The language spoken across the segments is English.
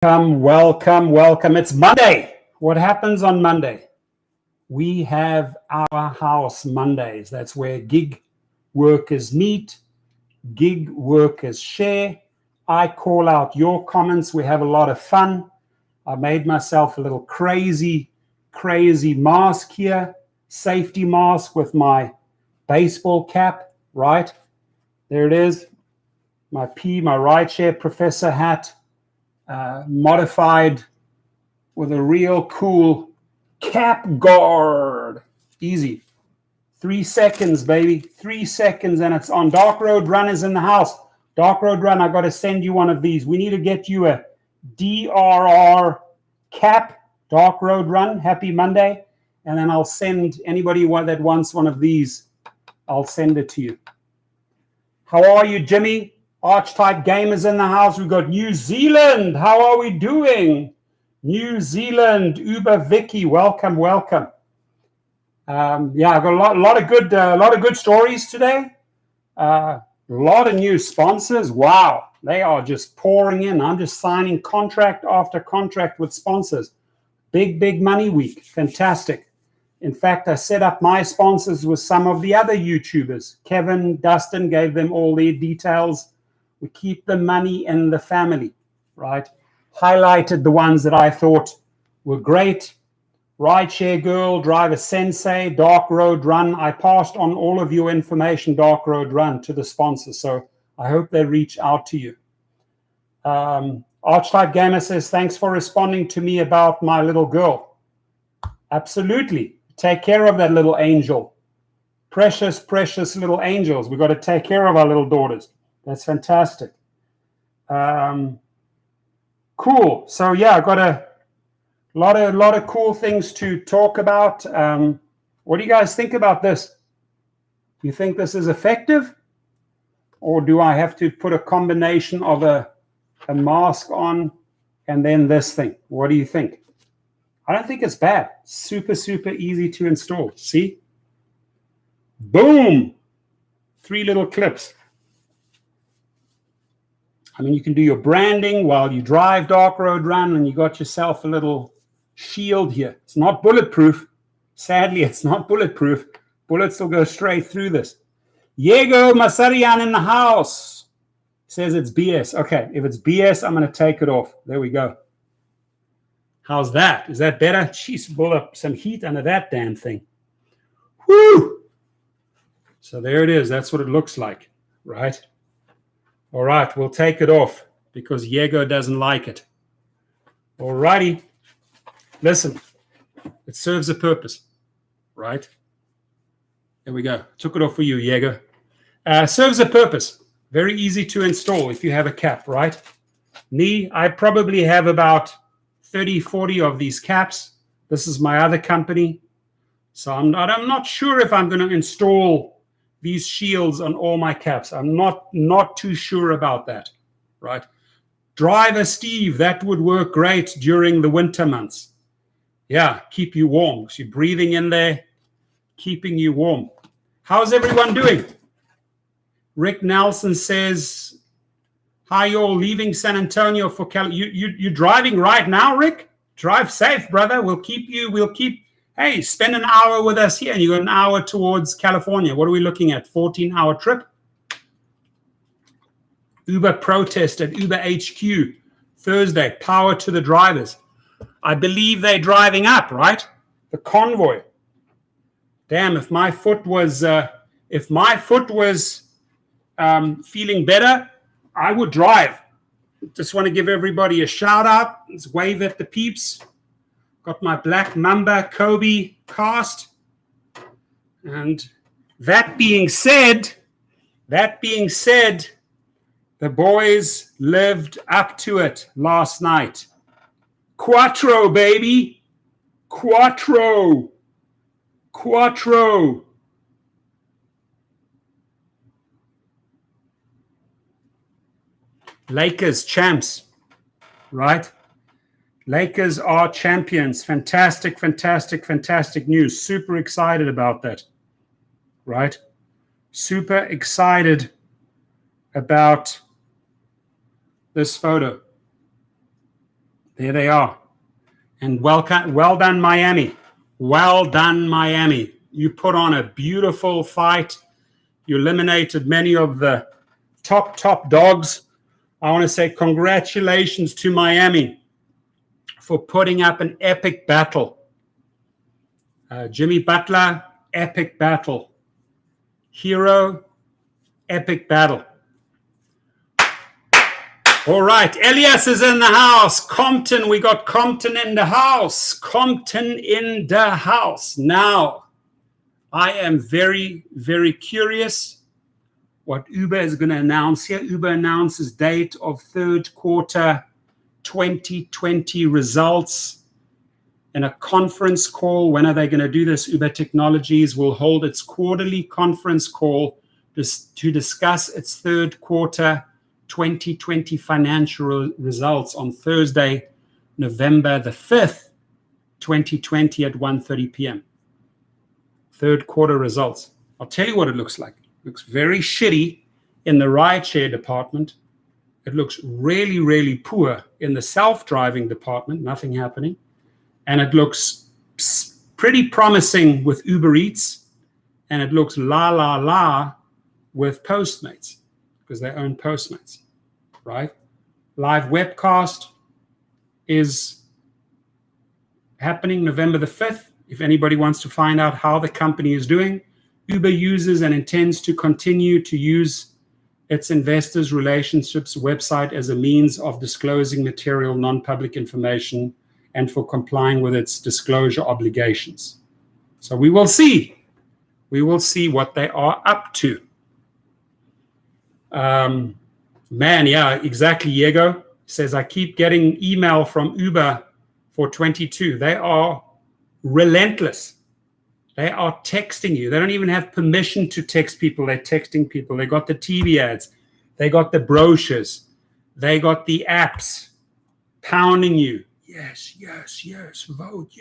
Welcome. It's Monday. What happens on Monday? We have our house Mondays. That's where gig workers meet, gig workers share. I call out your comments. We have a lot of fun. I made myself a little crazy mask here, safety mask with my baseball cap, right? There it is. My rideshare professor hat. Modified with a real cool cap guard. Easy. 3 seconds, baby. 3 seconds and it's on. Dark Road Run is in the house. Dark Road Run, I got to send you one of these. We need to get you a DRR cap. Dark Road Run. Happy Monday. And then I'll send anybody that wants one of these. I'll send it to you. How are you, Jimmy? Archetype Gamers in the house. We've got New Zealand. How are we doing? New Zealand, Uber Vicky, welcome. I've got a lot of good stories today. A lot of new sponsors. Wow, they are just pouring in. I'm just signing contract after contract with sponsors. Big money week. Fantastic. In fact, I set up my sponsors with some of the other YouTubers. Kevin, Dustin, gave them all their details. We keep the money in the family, right? Highlighted the ones that I thought were great. Rideshare Girl, Driver Sensei, Dark Road Run. I passed on all of your information, Dark Road Run, to the sponsors. So I hope they reach out to you. Archetype Gamer says, thanks for responding to me about my little girl. Absolutely. Take care of that little angel. Precious little angels. We've got to take care of our little daughters. That's fantastic. Cool. So yeah, I got a lot of cool things to talk about. What do you guys think about this? Do you think this is effective? Or do I have to put a combination of a mask on and then this thing? What do you think? I don't think it's bad. Super easy to install. See? Boom! 3 little clips. I mean, you can do your branding while you drive Dark Road Run, and you got yourself a little shield here. It's not bulletproof. Sadly, it's not bulletproof. Bullets will go straight through this. Diego Masarian in the house says it's BS. Okay, if it's BS, I'm going to take it off. There we go. How's that? Is that better? Jeez, pull up some heat under that damn thing. Woo! So there it is. That's what it looks like, right? All right, we'll take it off because Diego doesn't like it. All righty. Listen, it serves a purpose, right? There we go. Took it off for you, Diego. Serves a purpose. Very easy to install if you have a cap, right? I probably have about 30, 40 of these caps. This is my other company. So I'm not sure if I'm going to install these shields on all my caps. I'm not too sure about that, right? Driver Steve, that would work great during the winter months. Yeah, keep you warm. So you're breathing in there, keeping you warm. How's everyone doing? Rick Nelson says, hi, you're leaving San Antonio for you're driving right now, Rick? Drive safe, brother. Hey, spend an hour with us here, and you got an hour towards California. What are we looking at? 14-hour trip? Uber protest at Uber HQ Thursday. Power to the drivers. I believe they're driving up, right? The convoy. Damn, if my foot was feeling better, I would drive. Just want to give everybody a shout out. Let's wave at the peeps. Got my Black Mamba Kobe cast. And that being said, the boys lived up to it last night. Quattro, baby. Quattro. Lakers champs, right? Lakers are champions. Fantastic news. Super excited about that, right? Super excited about this photo. There they are. And well done, Miami. Well done, Miami. You put on a beautiful fight. You eliminated many of the top dogs. I want to say congratulations to Miami for putting up an epic battle. Jimmy Butler, epic battle. Hero, epic battle. All right, Elias is in the house. Compton, we got Compton in the house. Compton in the house. Now, I am very, very curious what Uber is going to announce here. Uber announces date of third quarter 2020 results in a conference call. When are they going to do this? Uber Technologies will hold its quarterly conference call to discuss its third quarter 2020 financial results on Thursday, November the 5th, 2020 at 1:30 p.m. Third quarter results. I'll tell you what it looks like. It looks very shitty in the rideshare department. It looks really, really poor in the self-driving department, nothing happening. And it looks pretty promising with Uber Eats. And it looks la with Postmates, because they own Postmates, right? Live webcast is happening November the 5th. If anybody wants to find out how the company is doing, Uber uses and intends to continue to use its investors' relationships website as a means of disclosing material non-public information and for complying with its disclosure obligations. So we will see. We will see what they are up to. Man, yeah, exactly, Diego says, I keep getting email from Uber for 22. They are relentless. They are texting you. They don't even have permission to text people. They're texting people. They got the TV ads. They got the brochures. They got the apps pounding you. Yes, vote,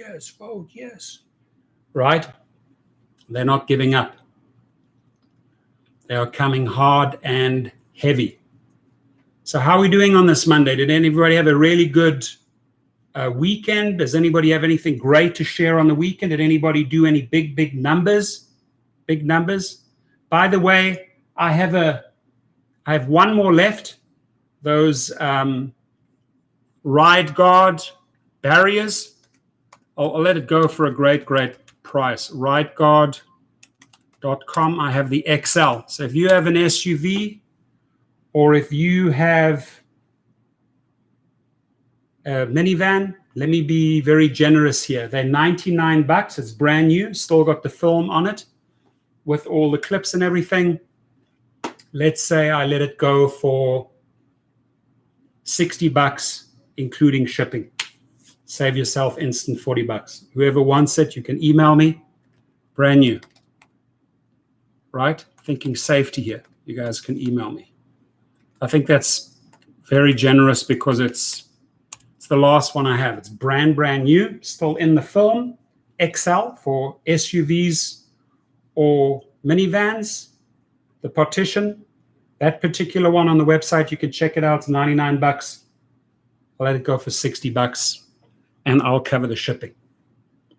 yes. Right? They're not giving up. They are coming hard and heavy. So how are we doing on this Monday? Did anybody have a really good weekend? Does anybody have anything great to share on the weekend? Did anybody do any big numbers? Big numbers? By the way, I have one more left. Those ride guard barriers. I'll let it go for a great price. rideguard.com. I have the XL. So if you have an SUV, or if you have a minivan, let me be very generous here. They're $99. It's brand new. Still got the film on it with all the clips and everything. Let's say I let it go for $60, including shipping. Save yourself instant $40. Whoever wants it, you can email me. Brand new. Right? Thinking safety here. You guys can email me. I think that's very generous because it's the last one I have. It's brand new, still in the film. XL for SUVs or minivans. The partition, that particular one on the website, you can check it out. It's $99. I'll let it go for $60, and I'll cover the shipping.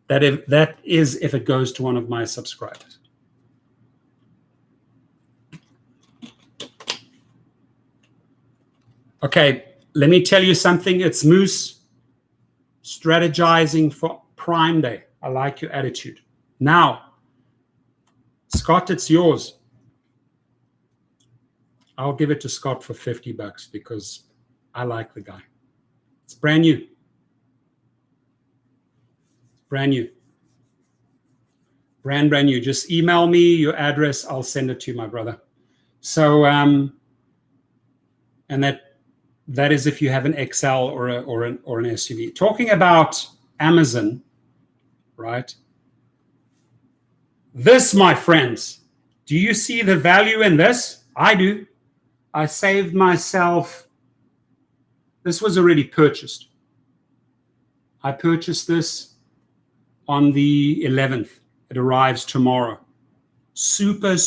That is if it goes to one of my subscribers. Okay, let me tell you something. It's Moose strategizing for Prime Day. I like your attitude. Now, Scott, it's yours. I'll give it to Scott for $50 because I like the guy. It's brand new. Brand new. Brand new. Just email me your address. I'll send it to you, my brother. So, and that is if you have an XL or an SUV. Talking about Amazon, right? This, my friends, do you see the value in this? I do. I saved myself. This was already purchased. I purchased this on the 11th. It arrives tomorrow. Super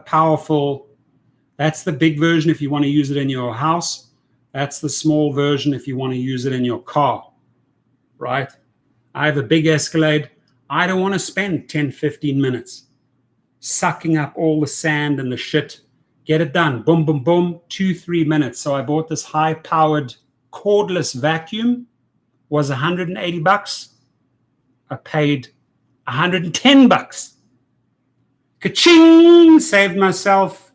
powerful. That's the big version if you want to use it in your house. That's the small version if you want to use it in your car, right? I have a big Escalade. I don't want to spend 10, 15 minutes sucking up all the sand and the shit. Get it done. Boom, boom, boom. 2-3 minutes. So I bought this high-powered cordless vacuum. Was $180. I paid $110. Ka-ching! Saved myself.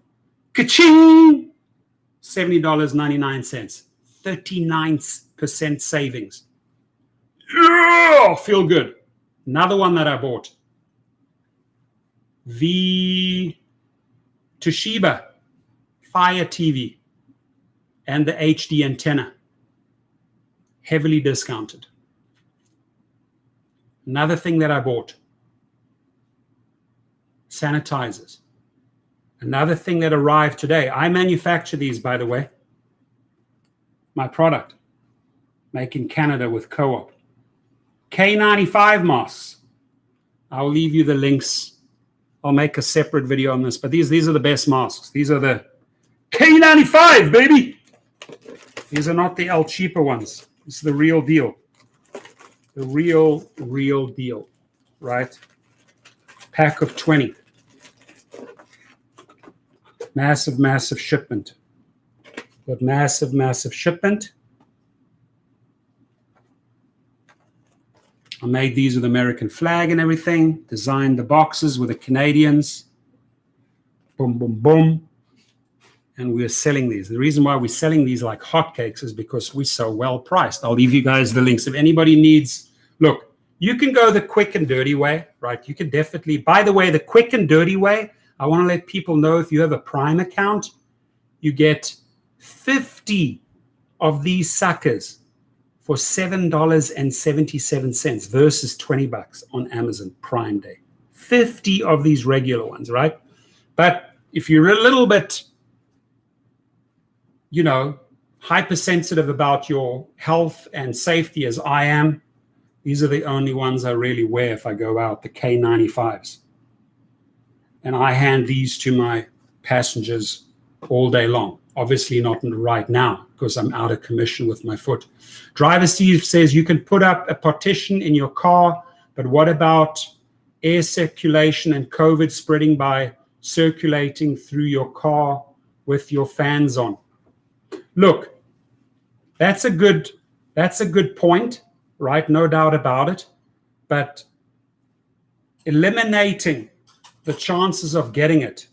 Ka-ching! $70.99. 39% savings. Yeah, feel good. Another one that I bought. The Toshiba Fire TV and the HD antenna. Heavily discounted. Another thing that I bought. Sanitizers. Another thing that arrived today. I manufacture these, by the way. My product. Made in Canada with Co-op. K95 masks. I'll leave you the links. I'll make a separate video on this. But these are the best masks. These are the K95, baby. These are not the El Cheaper ones. This is the real deal. The real deal. Right? Pack of 20. Massive shipment. But massive shipment. I made these with American flag and everything. Designed the boxes with the Canadians. Boom, boom, boom. And we're selling these. The reason why we're selling these like hotcakes is because we're so well priced. I'll leave you guys the links. If anybody needs, look, you can go the quick and dirty way, right? You can definitely, by the way, the quick and dirty way, I want to let people know if you have a Prime account, you get 50 of these suckers for $7.77 versus $20 on Amazon Prime Day. 50 of these regular ones, right? But if you're a little bit, hypersensitive about your health and safety as I am, these are the only ones I really wear if I go out, the K95s. And I hand these to my passengers all day long. Obviously not right now because I'm out of commission with my foot. Driver Steve says you can put up a partition in your car, but what about air circulation and COVID spreading by circulating through your car with your fans on? Look, that's a good point, right? No doubt about it. But eliminating the chances of getting it,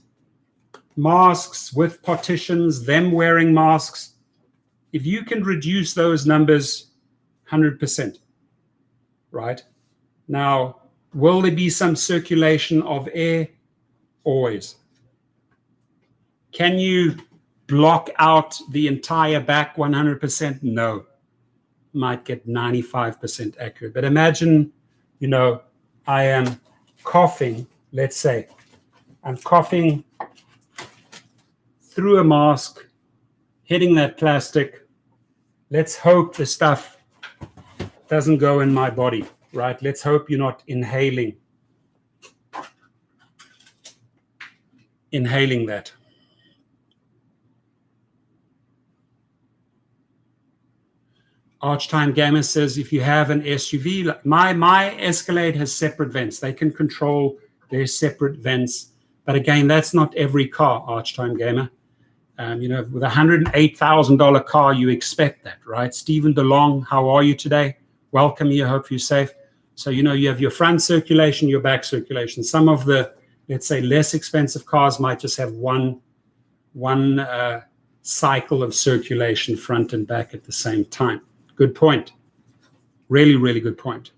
masks with partitions, them wearing masks, if you can reduce those numbers 100%, right? Now, will there be some circulation of air? Always. Can you block out the entire back 100%? No. Might get 95% accurate. But imagine, I am coughing, let's say. I'm coughing through a mask, hitting that plastic. Let's hope the stuff doesn't go in my body, right? Let's hope you're not inhaling that. Archtime Gamer says if you have an SUV, my Escalade has separate vents. They can control their separate vents. But again, that's not every car, Archtime Gamer. With a $108,000 car, you expect that, right? Stephen DeLong, how are you today? Welcome here. Hope you're safe. So, you have your front circulation, your back circulation. Some of the, let's say, less expensive cars might just have one cycle of circulation, front and back at the same time. Good point. Really, really good point.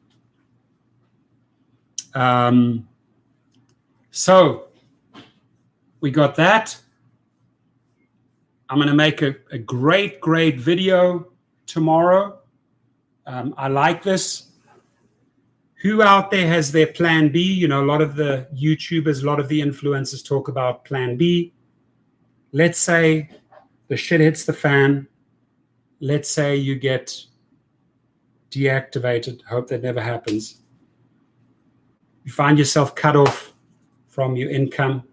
So we got that. I'm going to make a great video tomorrow. I like this. Who out there has their plan B? A lot of the YouTubers, a lot of the influencers talk about plan B. Let's say the shit hits the fan. Let's say you get deactivated. Hope that never happens. You find yourself cut off from your income.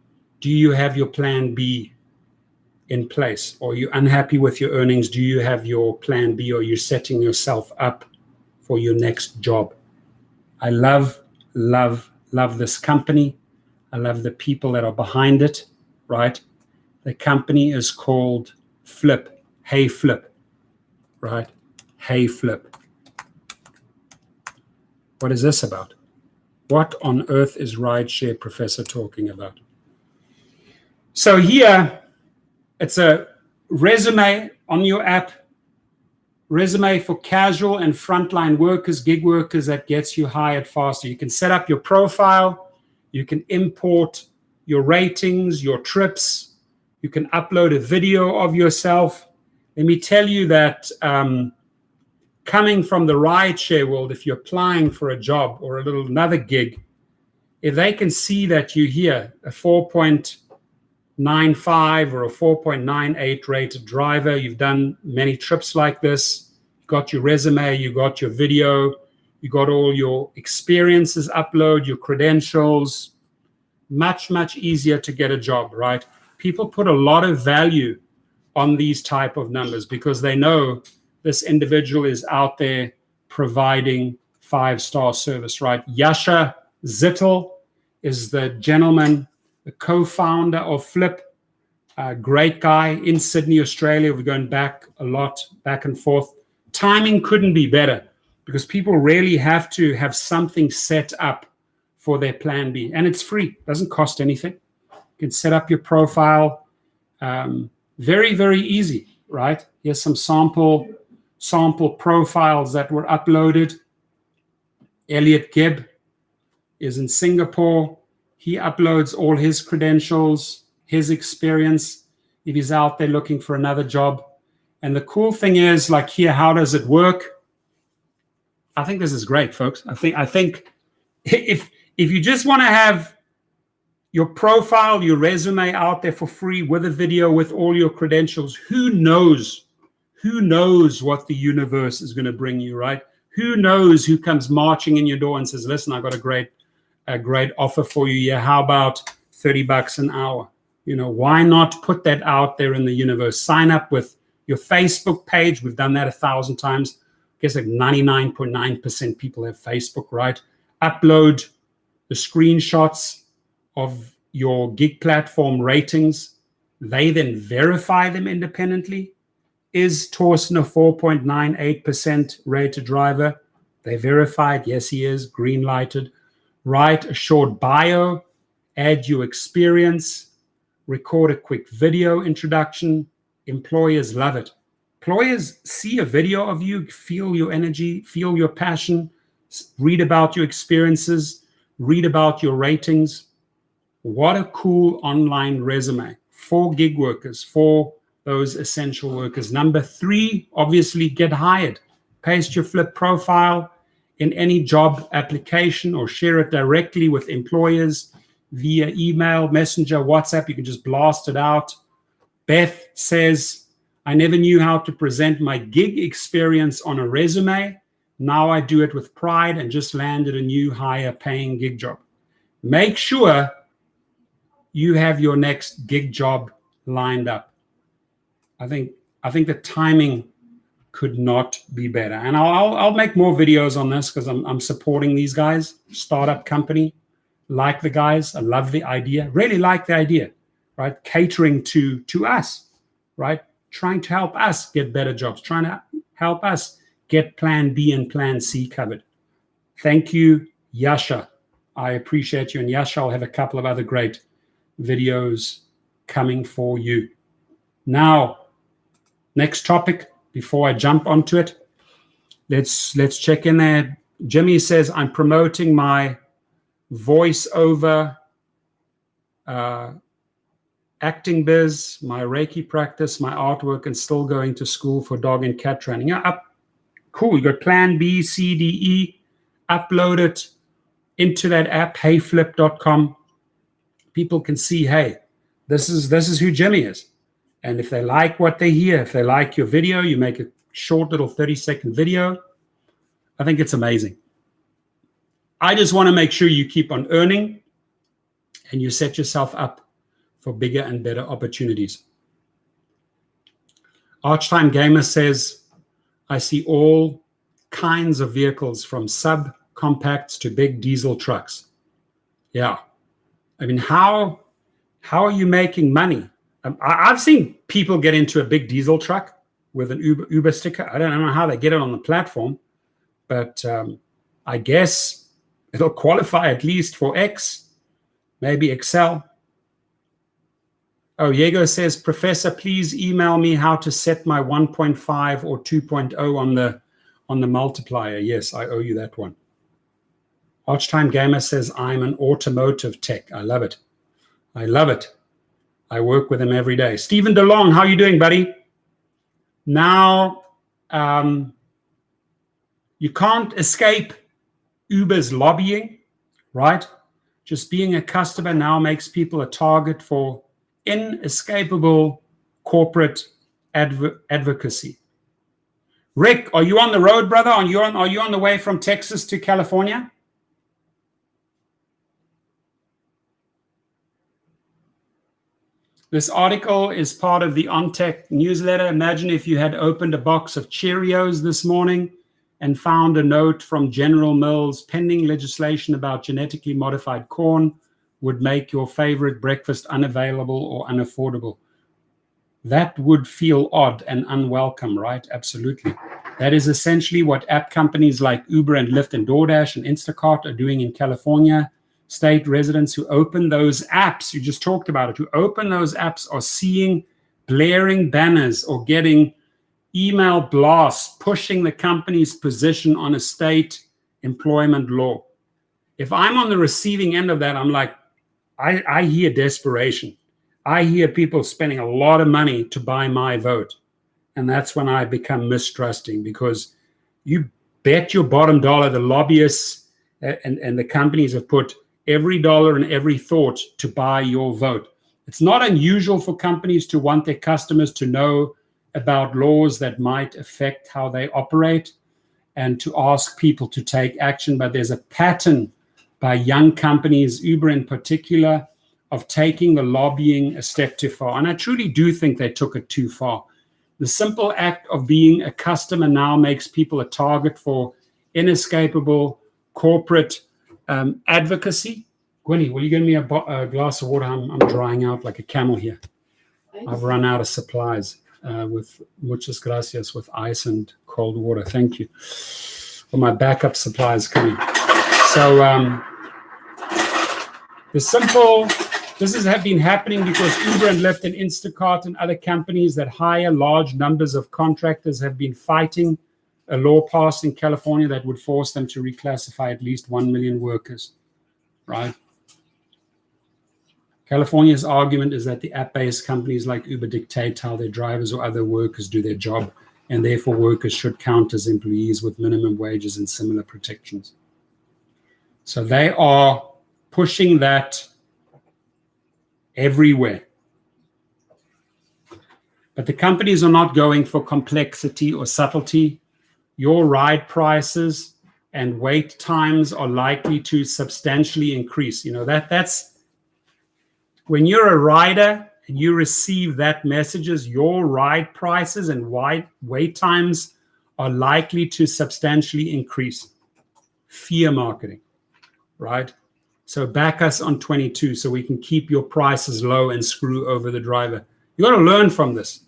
Do you have your plan B? in place? Or are you unhappy with your earnings? Do you have your plan B, or you're setting yourself up for your next job? I love this company. I love the people that are behind it, right? The company is called Flip. Hey Flip, right? Hey Flip. What is this about? What on earth is Rideshare Professor talking about? So here, it's a resume on your app, resume for casual and frontline workers, gig workers, that gets you hired faster. You can set up your profile. You can import your ratings, your trips. You can upload a video of yourself. Let me tell you that coming from the rideshare world, if you're applying for a job or another gig, if they can see that you're here, a 4.95 or a 4.98 rated driver, you've done many trips like this, you got your resume, you got your video, you got all your experiences upload, your credentials, much easier to get a job, right? People put a lot of value on these type of numbers because they know this individual is out there providing 5-star service, right? Yasha Zittel is the gentleman, the co-founder of Flip, a great guy in Sydney, Australia. We're going back a lot, back and forth. Timing couldn't be better because people really have to have something set up for their plan B. And it's free, doesn't cost anything. You can set up your profile. Very easy, right? Here's some sample profiles that were uploaded. Elliot Gibb is in Singapore. He uploads all his credentials, his experience, if he's out there looking for another job. And the cool thing is, like here, how does it work? I think this is great, folks. I think if you just want to have your profile, your resume out there for free with a video, with all your credentials, who knows what the universe is going to bring you, right? Who knows who comes marching in your door and says, listen, I got a great offer for you. Yeah, how about $30 an hour? You know, why not put that out there in the universe? Sign up with your Facebook page. We've done that 1,000 times. I guess like 99.9% people have Facebook, right? Upload the screenshots of your gig platform ratings. They then verify them independently. Is Torsten a 4.98% rated driver? They verified, yes, he is, green lighted. Write a short bio, add your experience, record a quick video introduction. Employers love it. Employers see a video of you, feel your energy, feel your passion, read about your experiences, read about your ratings. What a cool online resume for gig workers, for those essential workers. Number 3, obviously get hired. Paste your Flip profile in any job application or share it directly with employers via email, messenger, WhatsApp. You can just blast it out. Beth says, I never knew how to present my gig experience on a resume. Now I do it with pride and just landed a new higher paying gig job. Make sure you have your next gig job lined up. I think the timing could not be better. And I'll make more videos on this because I'm supporting these guys. Startup company, like the guys. I love the idea. Really like the idea, right? Catering to us, right? Trying to help us get better jobs. Trying to help us get Plan B and Plan C covered. Thank you, Yasha. I appreciate you. And Yasha, I'll have a couple of other great videos coming for you. Now, next topic, before I jump onto it, let's check in there. Jimmy says, I'm promoting my voiceover acting biz, my Reiki practice, my artwork, and still going to school for dog and cat training. Yeah, cool. You got Plan B, C, D, E. Upload it into that app, heyflip.com. People can see, hey, this is who Jimmy is. And if they like what they hear, if they like your video, you make a short little 30-second video. I think it's amazing. I just want to make sure you keep on earning and you set yourself up for bigger and better opportunities. Archtime Gamer says, I see all kinds of vehicles from subcompacts to big diesel trucks. Yeah. I mean, how are you making money? I've seen people get into a big diesel truck with an Uber sticker. I don't know how they get it on the platform, but I guess it'll qualify at least for X, maybe Excel. Oh, Diego says, Professor, please email me how to set my 1.5 or 2.0 on the multiplier. Yes, I owe you that one. Archtime Gamer says, I'm an automotive tech. I love it. I love it. I work with him every day. Stephen DeLong, how are you doing, buddy? Now, you can't escape Uber's lobbying, right? Just being a customer now makes people a target for inescapable corporate advocacy. Rick, are you on the road, brother? Are you on the way from Texas to California? This article is part of the OnTech newsletter. Imagine if you had opened a box of Cheerios this morning and found a note from General Mills, pending legislation about genetically modified corn would make your favorite breakfast unavailable or unaffordable. That would feel odd and unwelcome, right? Absolutely. That is essentially what app companies like Uber and Lyft and DoorDash and Instacart are doing in California. State residents who open those apps, you just talked about it, who open those apps are seeing blaring banners or getting email blasts pushing the company's position on a state employment law. If I'm on the receiving end of that, I'm like, I hear desperation. I hear people spending a lot of money to buy my vote. And that's when I become mistrusting, because you bet your bottom dollar the lobbyists and the companies have put every dollar and every thought to buy your vote. It's not unusual for companies to want their customers to know about laws that might affect how they operate and to ask people to take action. But there's a pattern by young companies, Uber in particular, of taking the lobbying a step too far. And I truly do think they took it too far. The simple act of being a customer now makes people a target for inescapable corporate advocacy. Gwynny, will you give me a glass of water? I'm drying out like a camel here. I've run out of supplies with muchas gracias with ice and cold water. Thank you for my backup supplies coming. So this has been happening because Uber and Lyft and Instacart and other companies that hire large numbers of contractors have been fighting a law passed in California that would force them to reclassify at least 1 million workers, right? California's argument is that the app-based companies like Uber dictate how their drivers or other workers do their job, and therefore workers should count as employees with minimum wages and similar protections. So they are pushing that everywhere. But the companies are not going for complexity or subtlety. Your ride prices and wait times are likely to substantially increase. You know, that's when you're a rider and you receive that messages, your ride prices and wait times are likely to substantially increase. Fear marketing, right? So back us on 22 so we can keep your prices low and screw over the driver. You got to learn from this,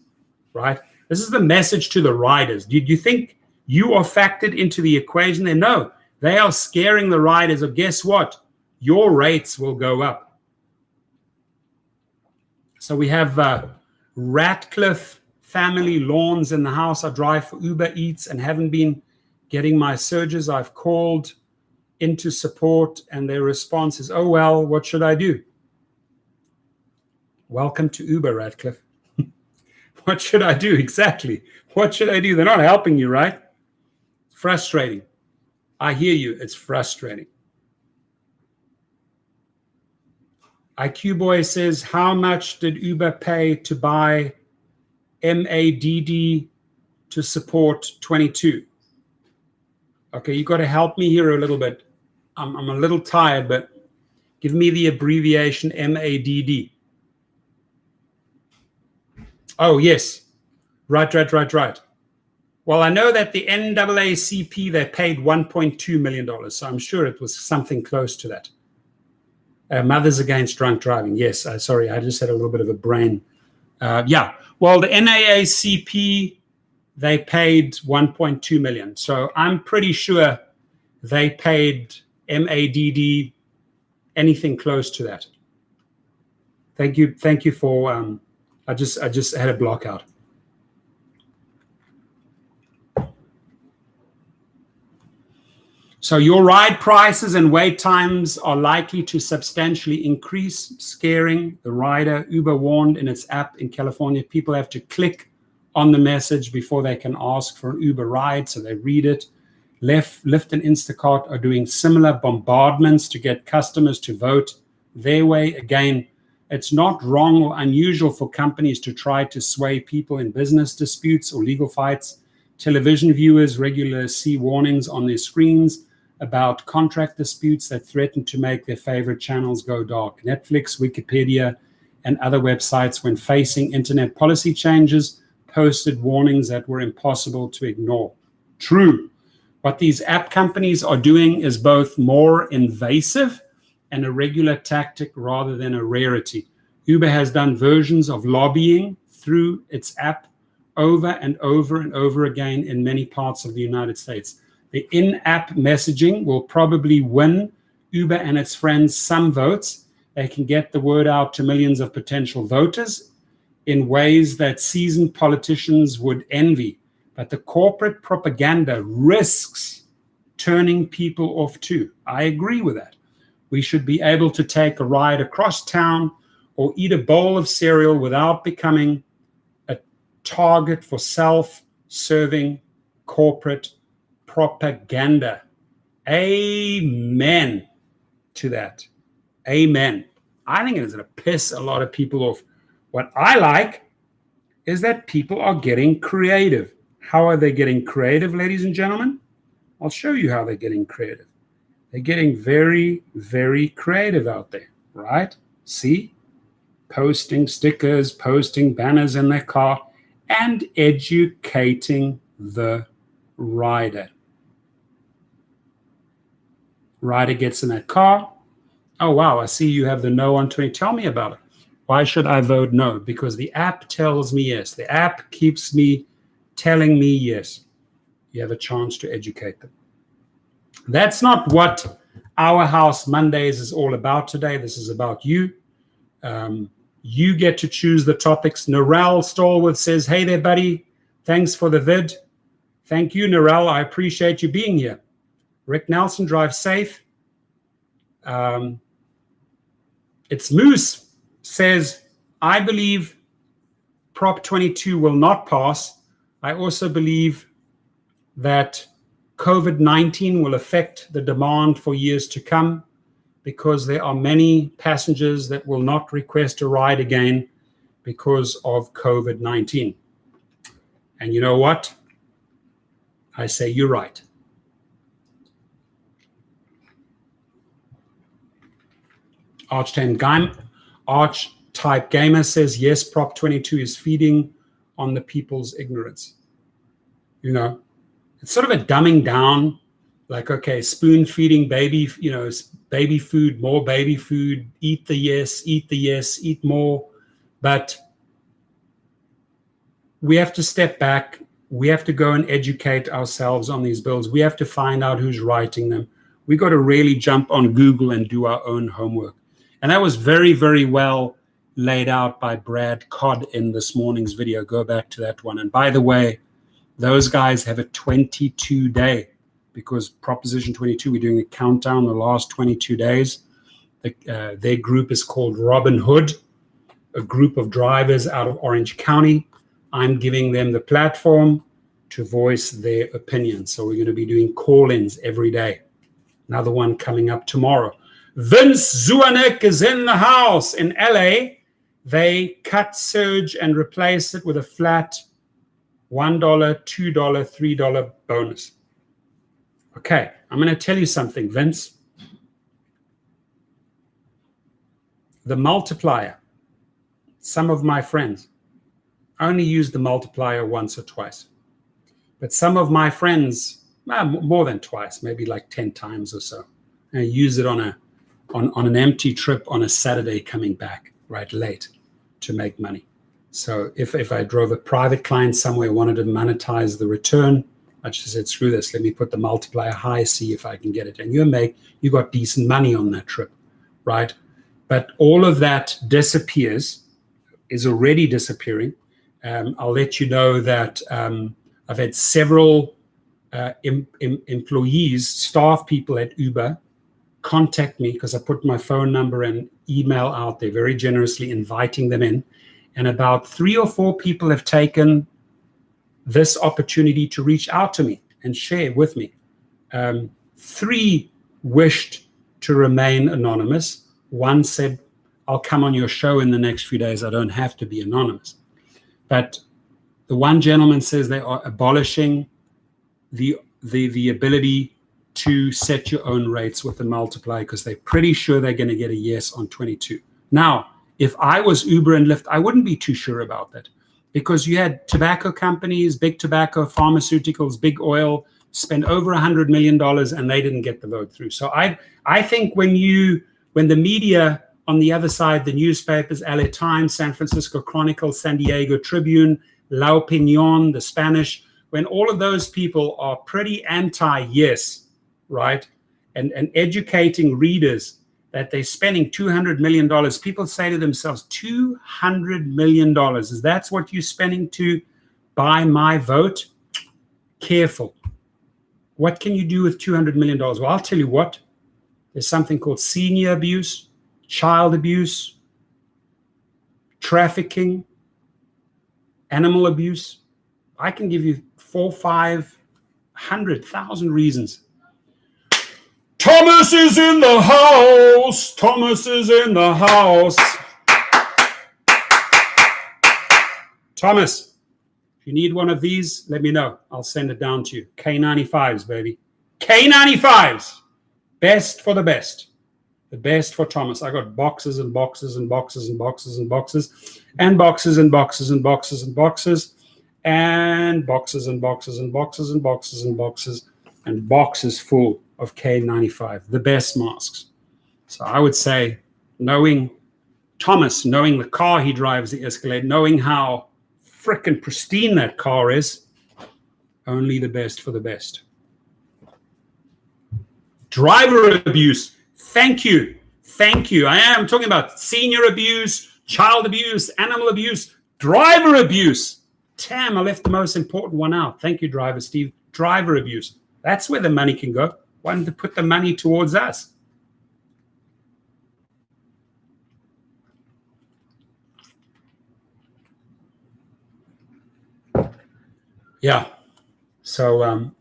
right? This is the message to the riders. Do you think you are factored into the equation there? No, they are scaring the riders of, guess what? Your rates will go up. So we have Ratcliffe family lawns in the house. I drive for Uber Eats and haven't been getting my surges. I've called into support and their response is, oh, well, what should I do? Welcome to Uber, Ratcliffe. What should I do? Exactly. What should I do? They're not helping you, right? Frustrating. I hear you. It's frustrating. IQ Boy says, how much did Uber pay to buy MADD to support 22? Okay, you got to help me here a little bit. I'm a little tired, but give me the abbreviation MADD. Oh, yes. Right. Well, I know that the NAACP, they paid $1.2 million, so I'm sure it was something close to that. Mothers Against Drunk Driving. Yes, sorry, I just had a little bit of a brain. Yeah, well, the NAACP, they paid 1.2 million. So I'm pretty sure they paid MADD anything close to that. Thank you for, I just had a block out. So your ride prices and wait times are likely to substantially increase, scaring the rider. Uber warned in its app in California, people have to click on the message before they can ask for an Uber ride, so they read it. Lyft and Instacart are doing similar bombardments to get customers to vote their way. Again, it's not wrong or unusual for companies to try to sway people in business disputes or legal fights. Television viewers regularly see warnings on their screens about contract disputes that threaten to make their favorite channels go dark. Netflix, Wikipedia, and other websites, when facing internet policy changes, posted warnings that were impossible to ignore. True. What these app companies are doing is both more invasive and a regular tactic rather than a rarity. Uber has done versions of lobbying through its app over and over again in many parts of the United States. The in-app messaging will probably win Uber and its friends some votes. They can get the word out to millions of potential voters in ways that seasoned politicians would envy. But the corporate propaganda risks turning people off too. I agree with that. We should be able to take a ride across town or eat a bowl of cereal without becoming a target for self-serving corporate propaganda. Amen to that. Amen. I think it's going to piss a lot of people off. What I like is that people are getting creative. How are they getting creative, ladies and gentlemen? I'll show you how they're getting creative. They're getting very, very creative out there, right? See? Posting stickers, posting banners in their car, and educating the rider. Rider gets in that car. Oh, wow, I see you have the no on 20. Tell me about it. Why should I vote no? Because the app tells me yes. The app keeps me telling me yes. You have a chance to educate them. That's not what Our House Mondays is all about today. This is about you. You get to choose the topics. Narelle Stallworth says, hey there, buddy. Thanks for the vid. Thank you, Narelle. I appreciate you being here. Rick Nelson, drive safe. It's Moose says, I believe Prop 22 will not pass. I also believe that COVID-19 will affect the demand for years to come because there are many passengers that will not request a ride again because of COVID-19. And you know what? I say you're right. Arch-type gamer says, yes, Prop 22 is feeding on the people's ignorance. You know, it's sort of a dumbing down, like, okay, spoon feeding baby, baby food, more baby food, eat the yes, eat more. But we have to step back. We have to go and educate ourselves on these bills. We have to find out who's writing them. We got to really jump on Google and do our own homework. And that was very, very well laid out by Brad Codd in this morning's video. Go back to that one. And by the way, those guys have a 22-day, because Proposition 22, we're doing a countdown the last 22 days. Their group is called Robin Hood, a group of drivers out of Orange County. I'm giving them the platform to voice their opinion. So we're going to be doing call-ins every day. Another one coming up tomorrow. Vince Zuanek is in the house in LA. They cut surge and replace it with a flat $1, $2, $3 bonus. Okay, I'm going to tell you something, Vince. The multiplier, some of my friends, I only used the multiplier once or twice. But some of my friends, more than twice, maybe like 10 times or so, and I use it on an empty trip on a Saturday coming back, right, late to make money. So if I drove a private client somewhere, wanted to monetize the return, I just said, screw this, let me put the multiplier high, see if I can get it. And you got decent money on that trip, right? But all of that disappears, is already disappearing. I'll let you know that I've had several employees, staff people at Uber contact me because I put my phone number and email out there very generously, inviting them in. And about 3 or 4 people have taken this opportunity to reach out to me and share with me. 3 wished to remain anonymous. 1 said, I'll come on your show in the next few days. I don't have to be anonymous. But the one gentleman says they are abolishing the ability to set your own rates with the multiplier because they're pretty sure they're going to get a yes on 22. Now, if I was Uber and Lyft, I wouldn't be too sure about that because you had tobacco companies, big tobacco, pharmaceuticals, big oil, spend over $100 million and they didn't get the vote through. So I think when the media on the other side, the newspapers, LA Times, San Francisco Chronicle, San Diego Tribune, La Opinion, the Spanish, when all of those people are pretty anti-yes, right, and educating readers that they're spending $200 million, people say to themselves, $200 million, is that what you're spending to buy my vote? Careful. What can you do with $200 million? Well, I'll tell you what. There's something called senior abuse, child abuse, trafficking, animal abuse. I can give you 400,000 reasons. Thomas is in the house. Thomas is in the house. Thomas, if you need one of these, let me know. I'll send it down to you. K95s, baby. K95s. Best for the best. The best for Thomas. I got boxes and boxes and boxes and boxes and boxes and boxes and boxes and boxes and boxes and boxes and boxes and boxes and boxes and boxes and boxes full of K95, the best masks. So I would say, knowing Thomas, knowing the car he drives, the Escalade, knowing how frickin' pristine that car is, only the best for the best. Driver abuse. Thank you. Thank you. I am talking about senior abuse, child abuse, animal abuse, driver abuse. Damn, I left the most important one out. Thank you, driver Steve. Driver abuse. That's where the money can go. Why don't they put the money towards us? Yeah. So,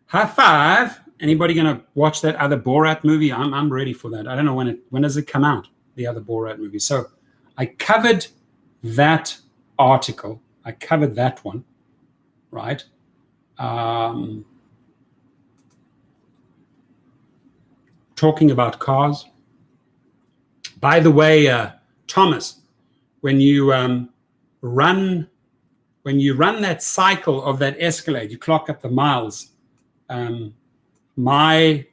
high five. Anybody gonna watch that other Borat movie? I'm ready for that. I don't know when does it come out, the other Borat movie. So I covered that article. I covered that one, right? Talking about cars. By the way, Thomas, when you run that cycle of that Escalade, you clock up the miles. My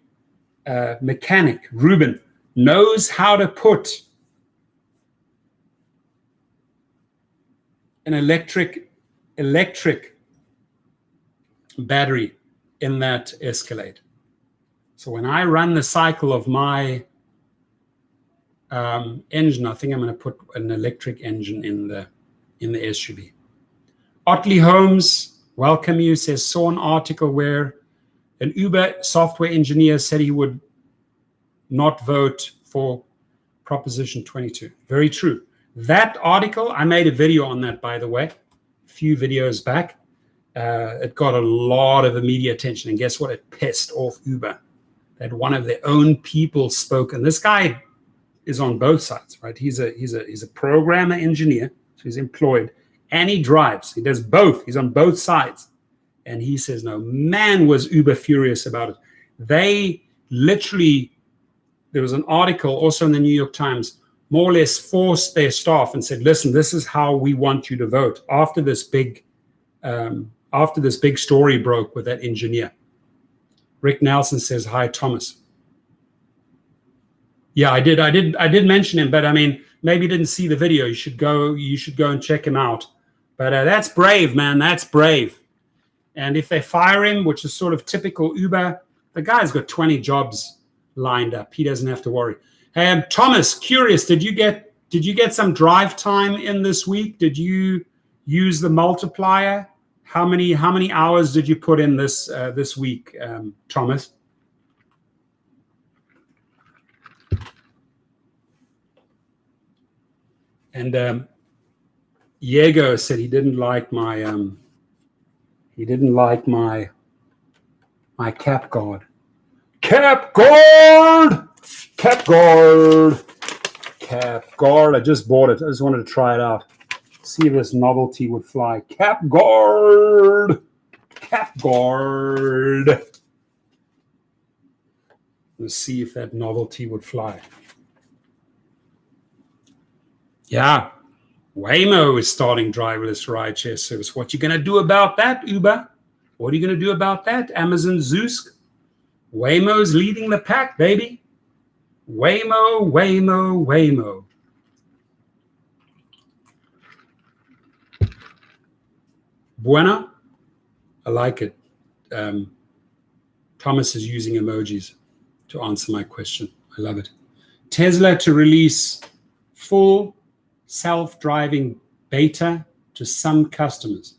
mechanic, Ruben, knows how to put an electric battery in that Escalade. So when I run the cycle of my engine, I think I'm going to put an electric engine in the SUV. Otley Holmes, welcome you, says, saw an article where an Uber software engineer said he would not vote for Proposition 22. Very true. That article, I made a video on that, by the way, a few videos back. It got a lot of media attention, and guess what? It pissed off Uber that one of their own people spoke. And this guy is on both sides, right? He's a programmer engineer, so he's employed, and he drives. He does both. He's on both sides. And he says, no, man, was Uber furious about it. They literally, there was an article also in the New York Times more or less forced their staff and said, listen, this is how we want you to vote after this big story broke with that engineer. Rick Nelson says, hi, Thomas. Yeah, I did mention him, but I mean, maybe you didn't see the video. You should go and check him out. But that's brave, man. That's brave. And if they fire him, which is sort of typical Uber, the guy's got 20 jobs lined up. He doesn't have to worry. Hey, Thomas, curious, did you get some drive time in this week? Did you use the multiplier? How many hours did you put in this week, Thomas? And Diego said he didn't like my cap guard. Cap guard! Cap guard! Cap guard. I just bought it. I just wanted to try it out. See if this novelty would fly. Cap guard! Cap guard! Let's see if that novelty would fly. Yeah. Waymo is starting driverless rideshare service. What you going to do about that, Uber? What are you going to do about that, Amazon Zeus? Waymo's leading the pack, baby. Waymo, Waymo, Waymo. Buena? I like it. Thomas is using emojis to answer my question. I love it. Tesla to release full self-driving beta to some customers.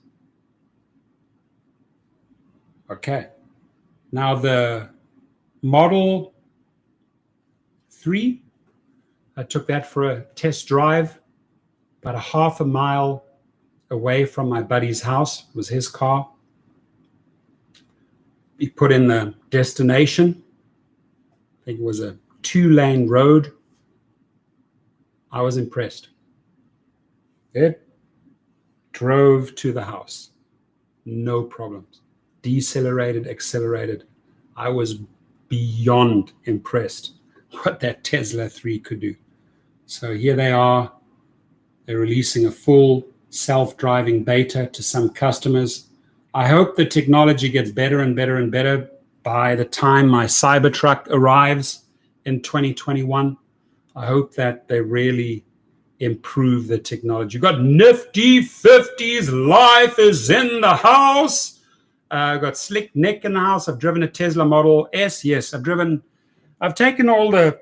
Okay. Now the Model 3, I took that for a test drive about a half a mile away from my buddy's house. It was his car. He put in the destination. I think it was a 2-lane road. I was impressed. It drove to the house. No problems. Decelerated, accelerated. I was beyond impressed what that Tesla 3 could do. So here they are. They're releasing a full self-driving beta to some customers. I hope the technology gets better and better and better by the time my Cybertruck arrives in 2021. I hope that they really improve the technology. You've got Nifty 50s. Life is in the house. I've got Slick Nick in the house. I've driven a Tesla Model S. Yes, I've taken all the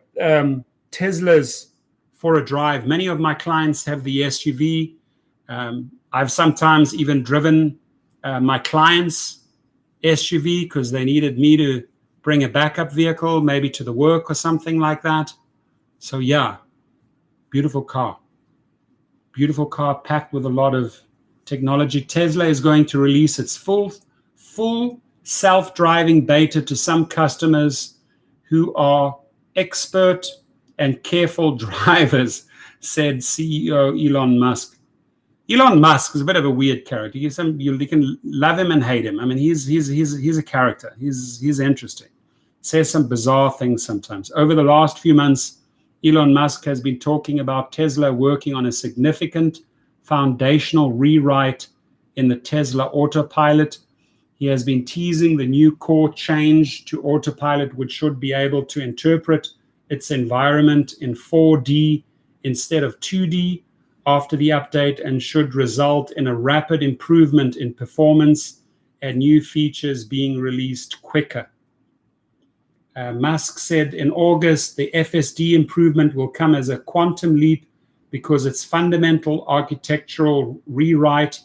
Teslas for a drive. Many of my clients have the SUV. I've sometimes even driven my clients' SUV because they needed me to bring a backup vehicle, maybe to the work or something like that. So yeah, beautiful car. Beautiful car packed with a lot of technology. Tesla is going to release its full self-driving beta to some customers who are expert and careful drivers, said CEO Elon Musk. Elon Musk is a bit of a weird character. You can love him and hate him. I mean, he's a character. He's interesting. Says some bizarre things sometimes. Over the last few months, Elon Musk has been talking about Tesla working on a significant foundational rewrite in the Tesla autopilot. He has been teasing the new core change to autopilot, which should be able to interpret its environment in 4D instead of 2D after the update, and should result in a rapid improvement in performance and new features being released quicker. Musk said in August, the FSD improvement will come as a quantum leap because it's fundamental architectural rewrite,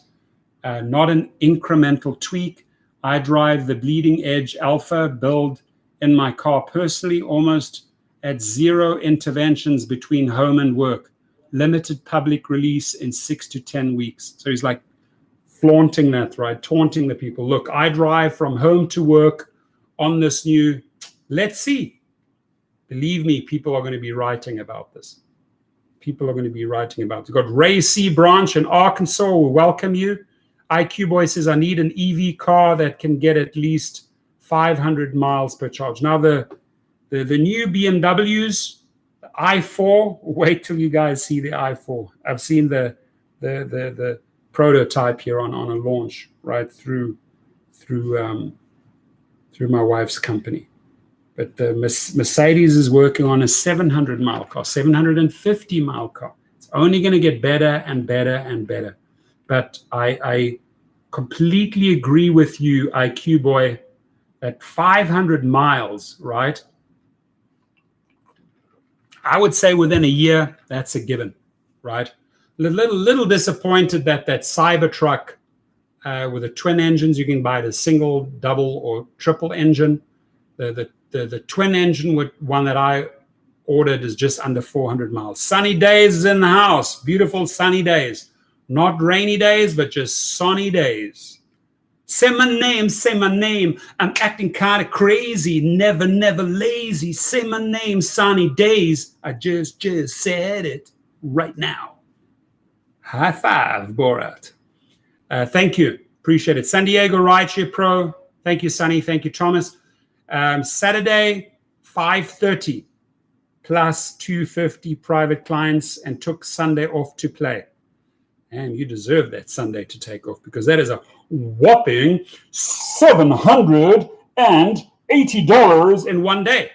not an incremental tweak. I drive the bleeding edge Alpha build in my car personally, almost at zero interventions between home and work. Limited public release in 6 to 10 weeks. So he's like flaunting that, right? Taunting the people. Look, I drive from home to work on this new. Let's see. Believe me, people are going to be writing about this. People are going to be writing about it. We've got Ray C. Branch in Arkansas. We welcome you. IQ Boy says, I need an EV car that can get at least 500 miles per charge. Now, the new BMWs, I4, wait till you guys see the I4. I've seen the prototype here on a launch right through my wife's company. But the Mercedes is working on a 700-mile car, 750-mile car. It's only going to get better and better and better. But I completely agree with you, IQ boy, that 500 miles, right? I would say within a year, that's a given, right? Little disappointed that Cybertruck with the twin engines, you can buy the single, double, or triple engine. The twin engine one that I ordered is just under 400 miles. Sunny days is in the house. Beautiful sunny days. Not rainy days, but just sunny days. Say my name. I'm acting kind of crazy. Never lazy. Say my name, sunny days. I just said it right now. High five, Borat. Thank you. Appreciate it. San Diego Rideshare Pro. Thank you, Sunny. Thank you, Thomas. Saturday, 5:30 plus 250 private clients, and took Sunday off to play. And you deserve that Sunday to take off, because that is a whopping $780 in one day.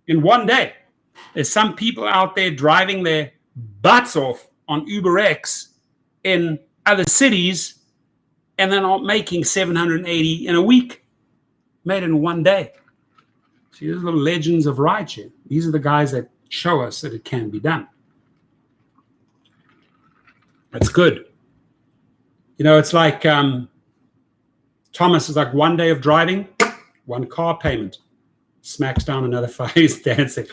In one day. There's some people out there driving their butts off on UberX in other cities, and they're not making 780 in a week. Made in one day. See, these are the legends of rideshare. These are the guys that show us that it can be done. That's good. You know, it's like Thomas is like one day of driving, one car payment. Smacks down another 5 years dancing.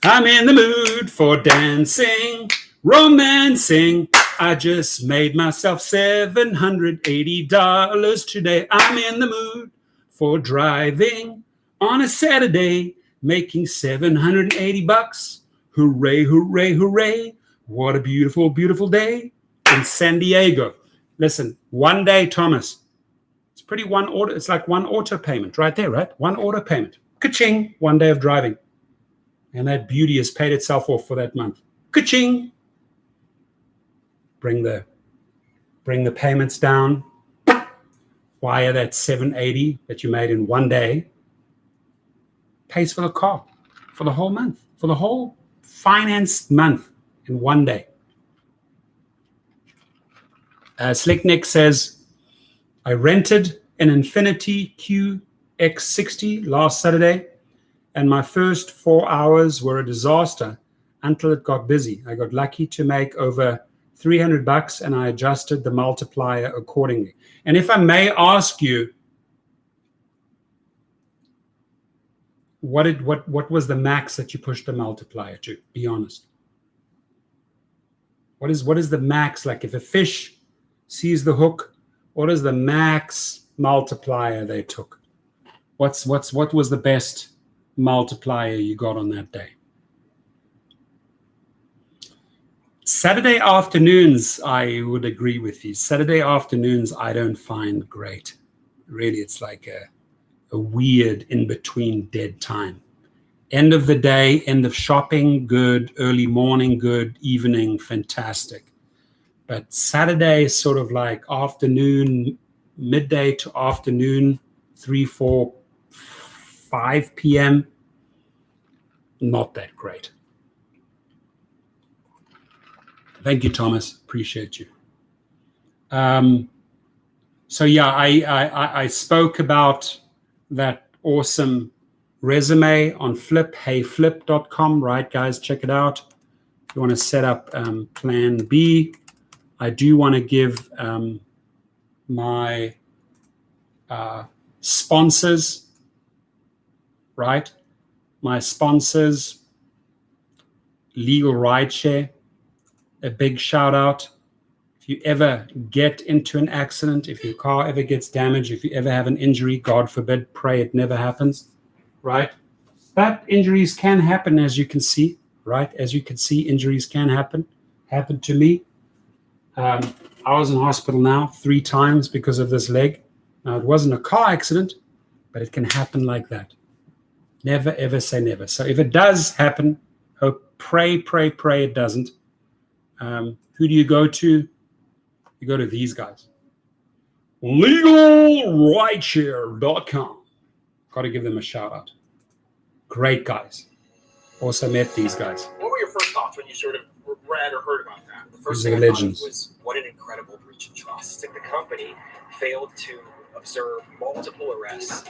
I'm in the mood for dancing, romancing. I just made myself $780 today. I'm in the mood for driving on a Saturday, making $780. Hooray, hooray, hooray. What a beautiful, beautiful day in San Diego. Listen, one day, Thomas, it's pretty one order. It's like one auto payment right there, right? One auto payment. Ka-ching, one day of driving. And that beauty has paid itself off for that month. Ka-ching. Bring the payments down. Wire that 780 that you made in one day. Pays for the car for the whole month, for the whole financed month in one day. Slick Nick says, I rented an Infiniti QX60 last Saturday, and my first 4 hours were a disaster until it got busy. I got lucky to make over $300, and I adjusted the multiplier accordingly. And if I may ask you, what was the max that you pushed the multiplier to? Be honest. What is the max? Like if a fish sees the hook, what is the max multiplier they took? What was the best multiplier you got on that day? Saturday afternoons, I would agree with you. Saturday afternoons, I don't find great. Really, it's like a weird in-between dead time. End of the day, end of shopping, good. Early morning, good. Evening, fantastic. But Saturday is sort of like afternoon, midday to afternoon, 3, 4, 5 p.m. Not that great. Thank you, Thomas. Appreciate you. So yeah, I spoke about that awesome resume on Flip, heyflip.com, right, guys? Check it out. If you want to set up plan B, I do want to give my sponsors, right? My sponsors, LegalRideshare, a big shout out. If you ever get into an accident, if your car ever gets damaged, if you ever have an injury, God forbid, pray it never happens, right? But injuries can happen, as you can see, right? As you can see, injuries can happen. Happened to me. I was in hospital now 3 times because of this leg. Now, it wasn't a car accident, but it can happen like that. Never, ever say never. So if it does happen, hope Pray it doesn't. Who do you go to? You go to these guys. LegalRideshare.com. Got to give them a shout out. Great guys. Also met these guys. What were your first thoughts when you sort of read or heard about that? The first These thing are I thought of legends. was, what an incredible breach of trust. Like, the company failed to observe multiple arrests.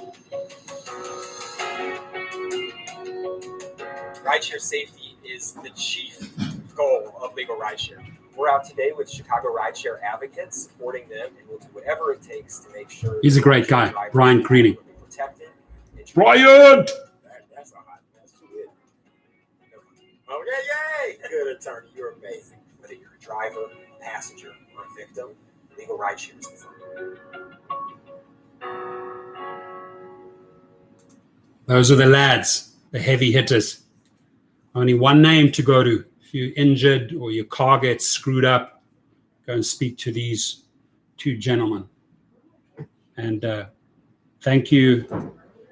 Rideshare safety is the chief goal of LegalRideshare. We're out today with Chicago Rideshare advocates, supporting them, and we'll do whatever it takes to make sure. He's a great guy, Brian Creaney. Will be protected. Brian! That's a hot mess. Oh, yay! Good attorney, you're amazing. Whether you're a driver, a passenger, or a victim, LegalRideshare is the firm. Those are the lads, the heavy hitters. Only one name to go to. If you're injured or your car gets screwed up, go and speak to these two gentlemen. And thank you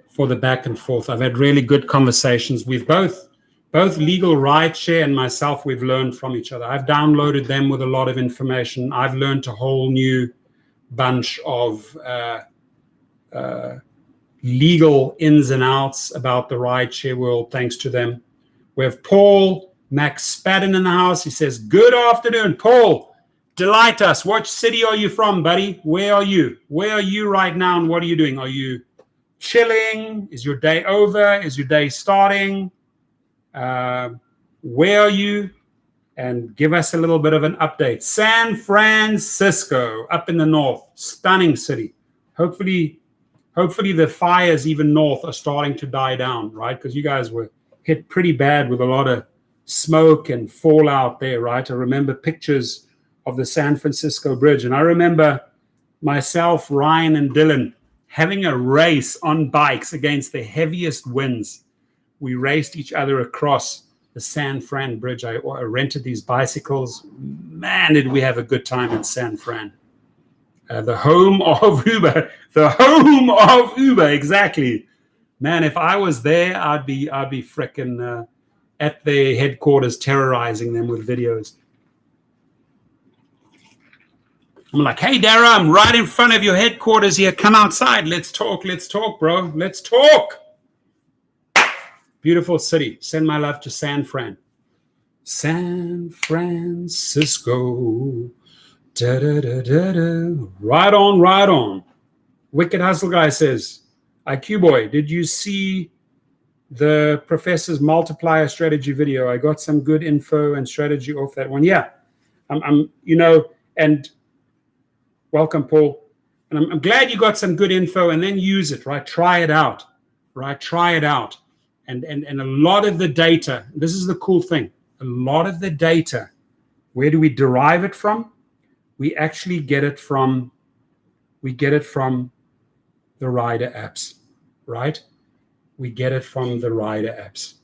for the back and forth. I've had really good conversations. We've both LegalRideshare and myself, we've learned from each other. I've downloaded them with a lot of information. I've learned a whole new bunch of legal ins and outs about the rideshare world, thanks to them. We have Paul McSpadden in the house. He says, good afternoon, Paul. Delight us. What city are you from, buddy? Where are you? Where are you right now, and what are you doing? Are you chilling? Is your day over? Is your day starting? Where are you? And give us a little bit of an update. San Francisco, up in the north. Stunning city. Hopefully the fires even north are starting to die down, right? Because you guys were hit pretty bad with a lot of smoke and fallout there, right? I remember pictures of the San Francisco bridge. And I remember myself, Ryan, and Dylan having a race on bikes against the heaviest winds. We raced each other across the San Fran bridge. I rented these bicycles. Man, did we have a good time in San Fran. The home of Uber. The home of Uber, exactly. Man, if I was there, I'd be frickin' at their headquarters terrorizing them with videos. I'm like, hey, Dara, I'm right in front of your headquarters here. Come outside. Let's talk, bro. Let's talk. Beautiful city. Send my love to San Fran. San Francisco. Da, da, da, da, da. Right on. Wicked Hustle Guy says, IQ Boy, did you see the professor's multiplier strategy video? I got some good info and strategy off that one. Yeah, I'm and welcome, Paul. And I'm glad you got some good info, and then use it, right? Try it out, right? Try it out. And a lot of the data, this is the cool thing, a lot of the data, where do we derive it from? We actually get it from the rider apps, right? We get it from the rider apps.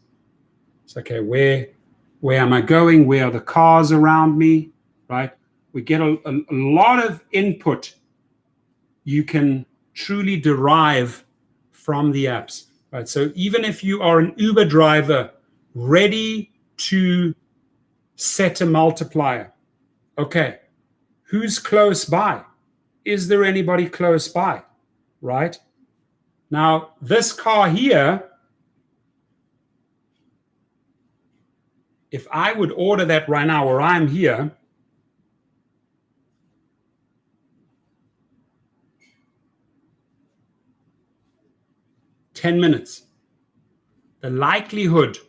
It's okay, where am I going? Where are the cars around me, right? We get a lot of input you can truly derive from the apps, right? So even if you are an Uber driver ready to set a multiplier, okay, who's close by? Is there anybody close by, right? Now, this car here, if I would order that right now where I'm here, $10 minutes. The likelihood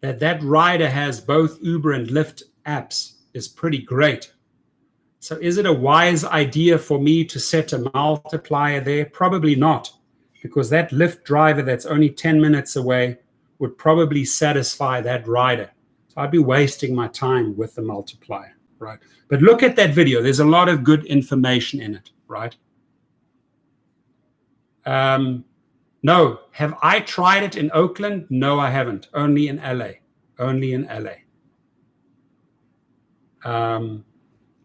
that rider has both Uber and Lyft apps is pretty great. So is it a wise idea for me to set a multiplier there? Probably not, because that Lyft driver that's only 10 minutes away would probably satisfy that rider. So I'd be wasting my time with the multiplier, right? But look at that video. There's a lot of good information in it, right? No. Have I tried it in Oakland? No, I haven't. Only in LA.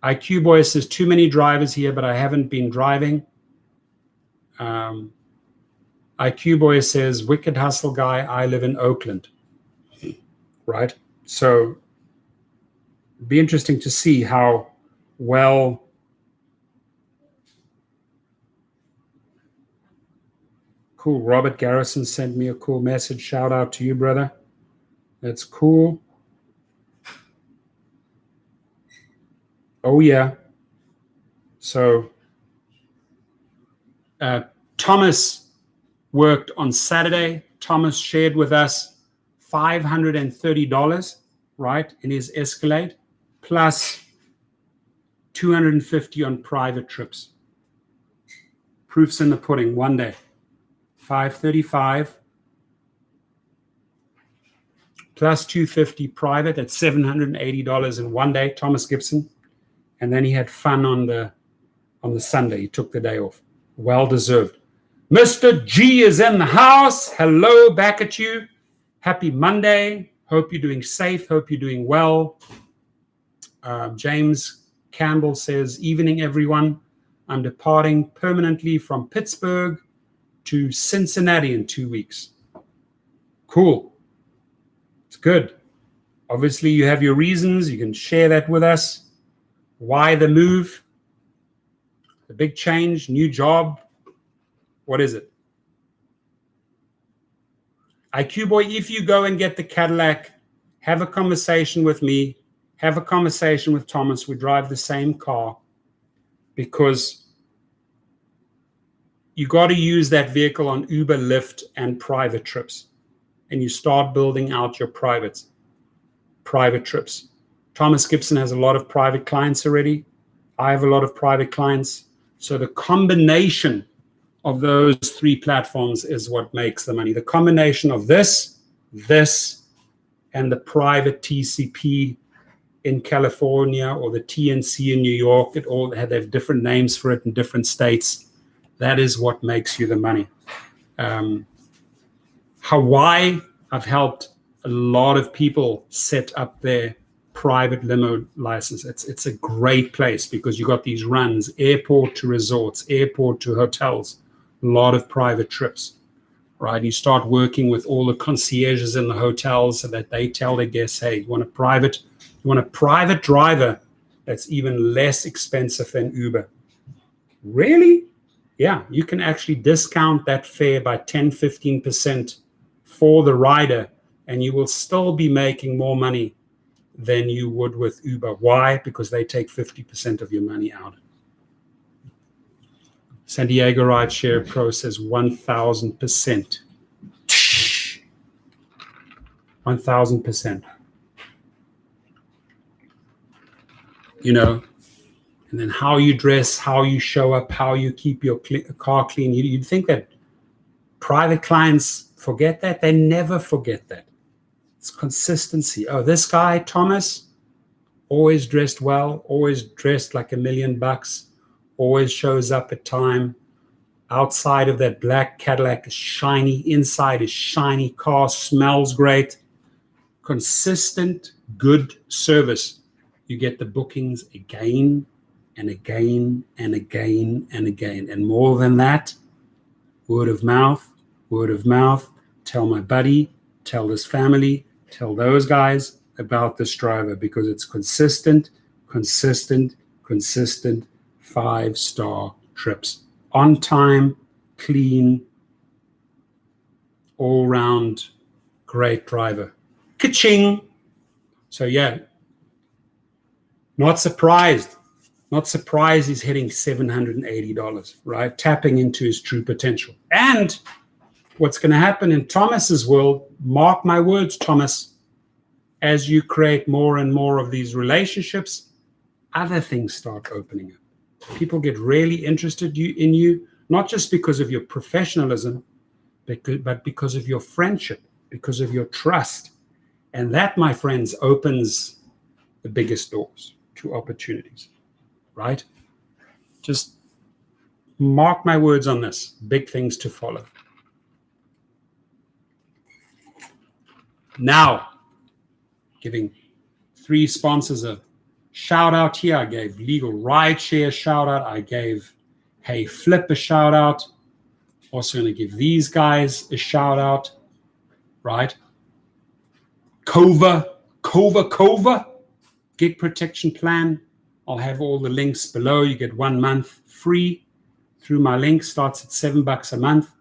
IQ Boy says, too many drivers here, but I haven't been driving. IQ Boy says, Wicked Hustle Guy, I live in Oakland. right? So it'd be interesting to see how well cool. Robert Garrison sent me a cool message. Shout out to you, brother. That's cool. Oh, yeah. So Thomas worked on Saturday. Thomas shared with us $530, right, in his Escalade, plus $250 on private trips. Proof's in the pudding. One day, 535 plus 250 private at $780 in one day. Thomas Gibson, and then he had fun on the Sunday. He took the day off. Well deserved. Mr. G is in the house. Hello, back at you. Happy Monday. Hope you're doing safe. Hope you're doing well. James Campbell says, evening, everyone. I'm departing permanently from Pittsburgh to Cincinnati in 2 weeks. Cool. It's good. Obviously, you have your reasons. You can share that with us. Why the move? The big change, new job. What is it? IQ Boy, if you go and get the Cadillac, have a conversation with me, have a conversation with Thomas. We drive the same car, because you got to use that vehicle on Uber, Lyft, and private trips. And you start building out your private trips. Thomas Gibson has a lot of private clients already. I have a lot of private clients. So the combination of those three platforms is what makes the money. The combination of this, and the private TCP in California or the TNC in New York, they have different names for it in different states. That is what makes you the money. Hawaii, I've helped a lot of people set up their private limo license. It's a great place because you got these runs, airport to resorts, airport to hotels, a lot of private trips, right? You start working with all the concierges in the hotels so that they tell their guests, hey, you want a private driver that's even less expensive than Uber. Really? Yeah, you can actually discount that fare by 10, 15% for the rider, and you will still be making more money than you would with Uber. Why? Because they take 50% of your money out. San Diego Rideshare Pro says 1,000%. 1,000%. You know, and then how you dress, how you show up, how you keep your car clean. You'd think that private clients forget that. They never forget that. It's consistency. Oh, this guy, Thomas, always dressed well, always dressed like $1 million, always shows up at time. Outside of that black Cadillac is shiny. Inside is shiny. Car smells great. Consistent, good service. You get the bookings again and again and again and again. And more than that, word of mouth. Tell my buddy, tell this family, tell those guys about this driver, because it's consistent, 5-star trips. On time, clean, all round, great driver. Ka-ching! So yeah, not surprised he's hitting $780, right? Tapping into his true potential. And what's going to happen in Thomas's world, mark my words, Thomas, as you create more and more of these relationships, other things start opening up. People get really interested in you, not just because of your professionalism, but because of your friendship, because of your trust. And that, my friends, opens the biggest doors to opportunities, right? Just mark my words on this. Big things to follow. Now, giving 3 sponsors a shout out here. I gave LegalRideshare a shout out. I gave Hey Flip a shout out. Also going to give these guys a shout out, right? Cova gig protection plan. I'll have all the links below. You get 1 month free through my link. Starts at $7 a month.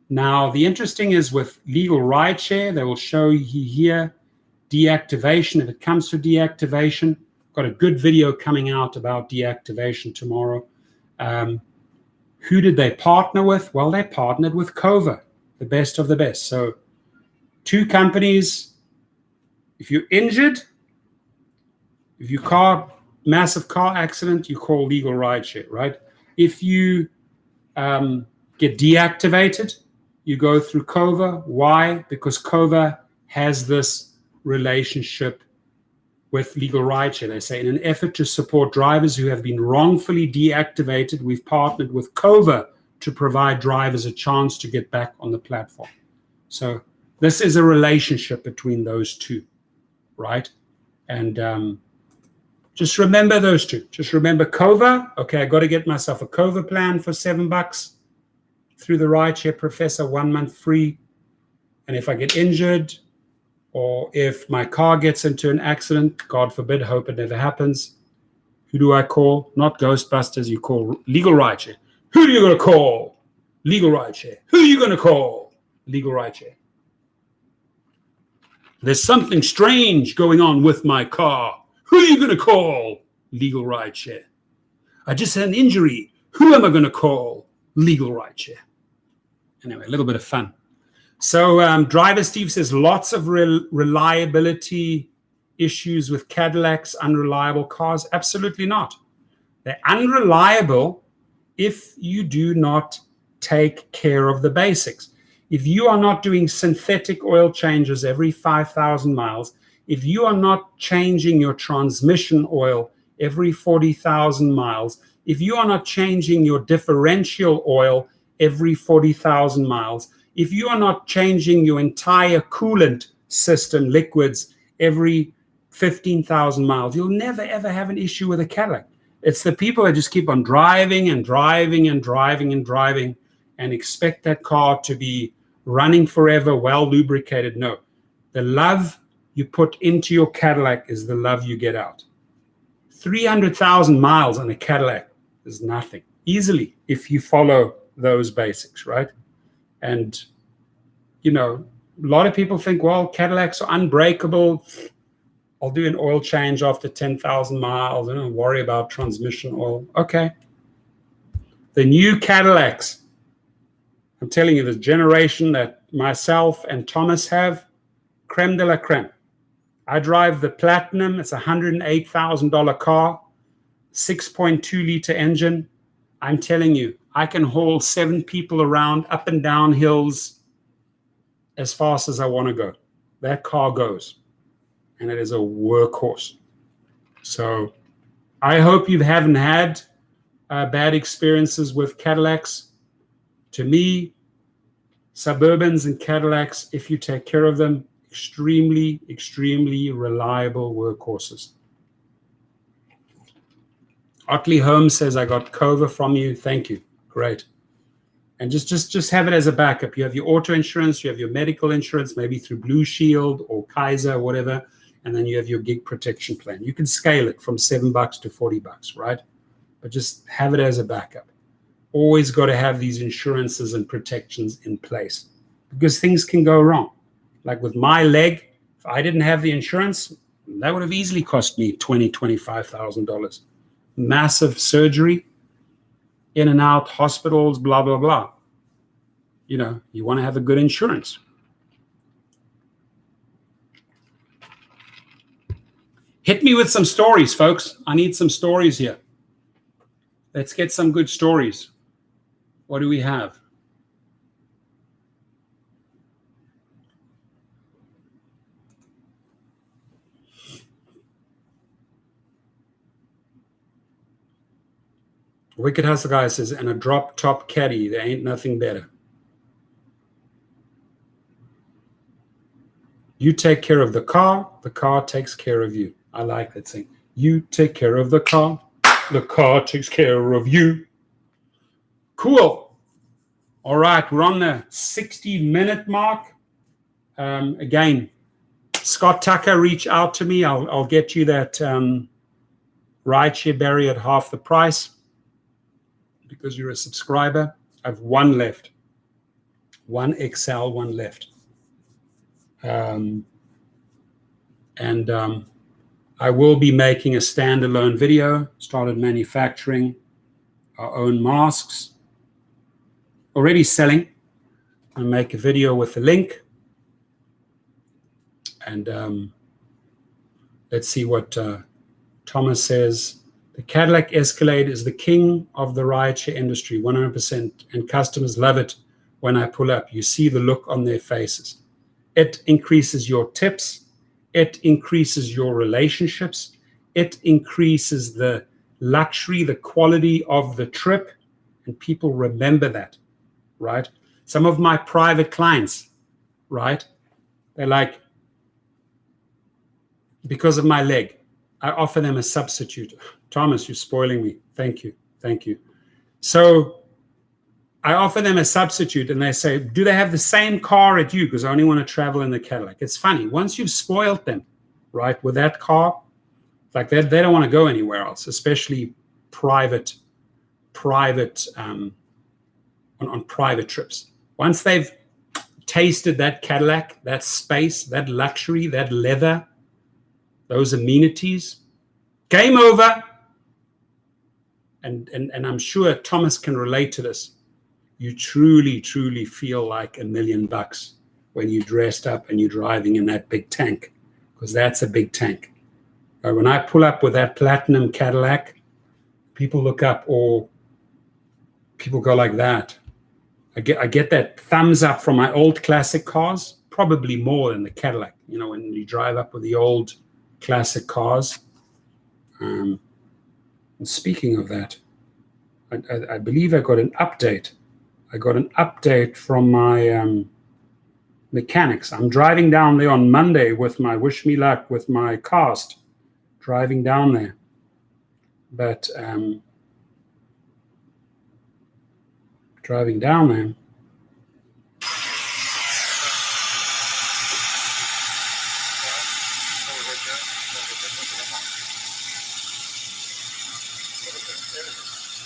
Now, the interesting is with LegalRideshare, they will show you here deactivation. If it comes to deactivation, got a good video coming out about deactivation tomorrow. Who did they partner with? Well, they partnered with Cova, the best of the best. So 2 companies. If you're injured, if you massive car accident, you call LegalRideshare, right? If you get deactivated, you go through Cova. Why? Because Cova has this relationship with LegalRideshare. They say, in an effort to support drivers who have been wrongfully deactivated, we've partnered with Cova to provide drivers a chance to get back on the platform. So this is a relationship between those 2, right? And just remember those 2. Just remember Cova. Okay, I got to get myself a Cova plan for $7 through the Rideshare Professor, 1 month free. And if I get injured, or if my car gets into an accident, God forbid, hope it never happens, who do I call? Not Ghostbusters, you call LegalRideshare. Who are you going to call? LegalRideshare. Who are you going to call? LegalRideshare. There's something strange going on with my car. Who are you going to call? LegalRideshare. I just had an injury. Who am I going to call? LegalRideshare. Anyway, a little bit of fun. So Driver Steve says lots of reliability issues with Cadillacs, unreliable cars. Absolutely not. They're unreliable if you do not take care of the basics. If you are not doing synthetic oil changes every 5,000 miles, if you are not changing your transmission oil every 40,000 miles, if you are not changing your differential oil every 40,000 miles, if you are not changing your entire coolant system, liquids, every 15,000 miles, you'll never, ever have an issue with a Cadillac. It's the people that just keep on driving and driving and driving and driving and expect that car to be running forever, well lubricated. No, the love you put into your Cadillac is the love you get out. 300,000 miles on a Cadillac is nothing, easily, if you follow those basics, right? And, you know, a lot of people think, well, Cadillacs are unbreakable. I'll do an oil change after 10,000 miles. I don't worry about transmission oil. Okay. The new Cadillacs, I'm telling you, the generation that myself and Thomas have, creme de la creme. I drive the Platinum. It's a $108,000 car, 6.2 liter engine. I'm telling you, I can haul 7 people around up and down hills as fast as I want to go. That car goes, and it is a workhorse. So I hope you haven't had bad experiences with Cadillacs. To me, Suburbans and Cadillacs, if you take care of them, extremely, extremely reliable workhorses. Otley Holmes says, I got Cova from you. Thank you. Great. And just have it as a backup. You have your auto insurance, you have your medical insurance, maybe through Blue Shield or Kaiser, whatever, and then you have your gig protection plan. You can scale it from $7 to $40, right? But just have it as a backup. Always got to have these insurances and protections in place because things can go wrong. Like with my leg, if I didn't have the insurance, that would have easily cost me $20,000, $25,000. Massive surgery, in and out, hospitals, blah, blah, blah. You know, you want to have a good insurance. Hit me with some stories, folks. I need some stories here. Let's get some good stories. What do we have? Wicked Hustle Guy says, and a drop top caddy, there ain't nothing better. You take care of the car takes care of you. I like that saying. You take care of the car takes care of you. Cool. All right, we're on the 60-minute mark. Again, Scott Tucker, reach out to me. I'll get you that rideshare berry at half the price because you're a subscriber. I have one left. One XL, one left. I will be making a standalone video. Started manufacturing our own masks. Already selling. I'll make a video with the link. And let's see what Thomas says. The Cadillac Escalade is the king of the rideshare industry, 100%. And customers love it when I pull up. You see the look on their faces. It increases your tips. It increases your relationships. It increases the luxury, the quality of the trip. And people remember that, right? Some of my private clients, right? They're like, because of my leg, I offer them a substitute. Thomas, you're spoiling me. Thank you. Thank you. So I offer them a substitute and they say, do they have the same car at you? Because I only want to travel in the Cadillac. It's funny. Once you've spoiled them, right, with that car, like they don't want to go anywhere else, especially private on private trips. Once they've tasted that Cadillac, that space, that luxury, that leather, those amenities, game over. And I'm sure Thomas can relate to this. You truly, truly feel like $1 million when you're dressed up and you're driving in that big tank, because that's a big tank. When I pull up with that platinum Cadillac, people look up or people go like that. I get that thumbs up from my old classic cars, probably more than the Cadillac. You know, when you drive up with the old classic cars. And speaking of that, I believe I got an update. I got an update from my mechanics. I'm driving down there on Monday with my wish me luck with my cast, driving down there. But driving down there,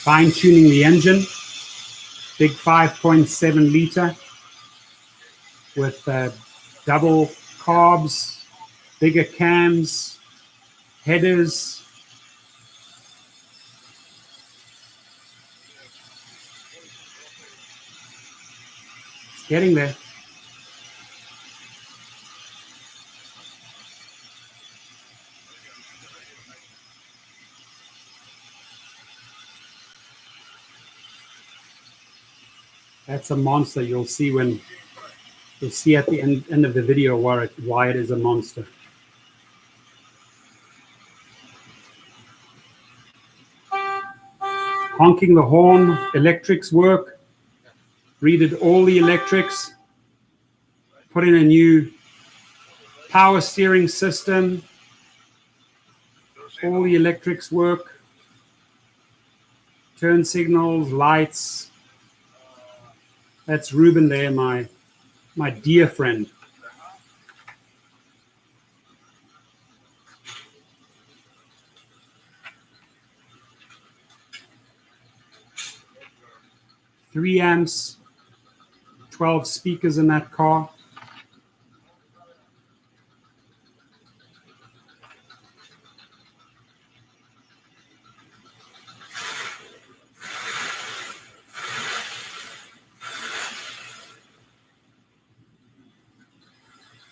fine-tuning the engine, big 5.7 liter with double carbs, bigger cams, headers. It's getting there. That's a monster. You'll see at the end of the video why it is a monster. Honking the horn, electrics work. Redid all the electrics. Put in a new power steering system. All the electrics work. Turn signals, lights. That's Ruben there, my dear friend. Three amps, 12 speakers in that car.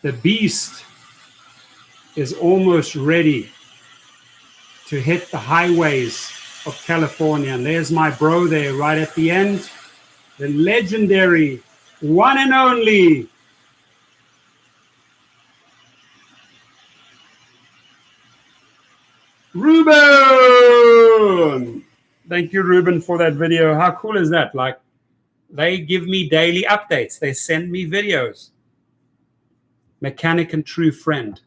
The beast is almost ready to hit the highways of California. And there's my bro there right at the end. The legendary one and only Ruben. Thank you, Ruben, for that video. How cool is that? Like, they give me daily updates. They send me videos. Mechanic and true friend.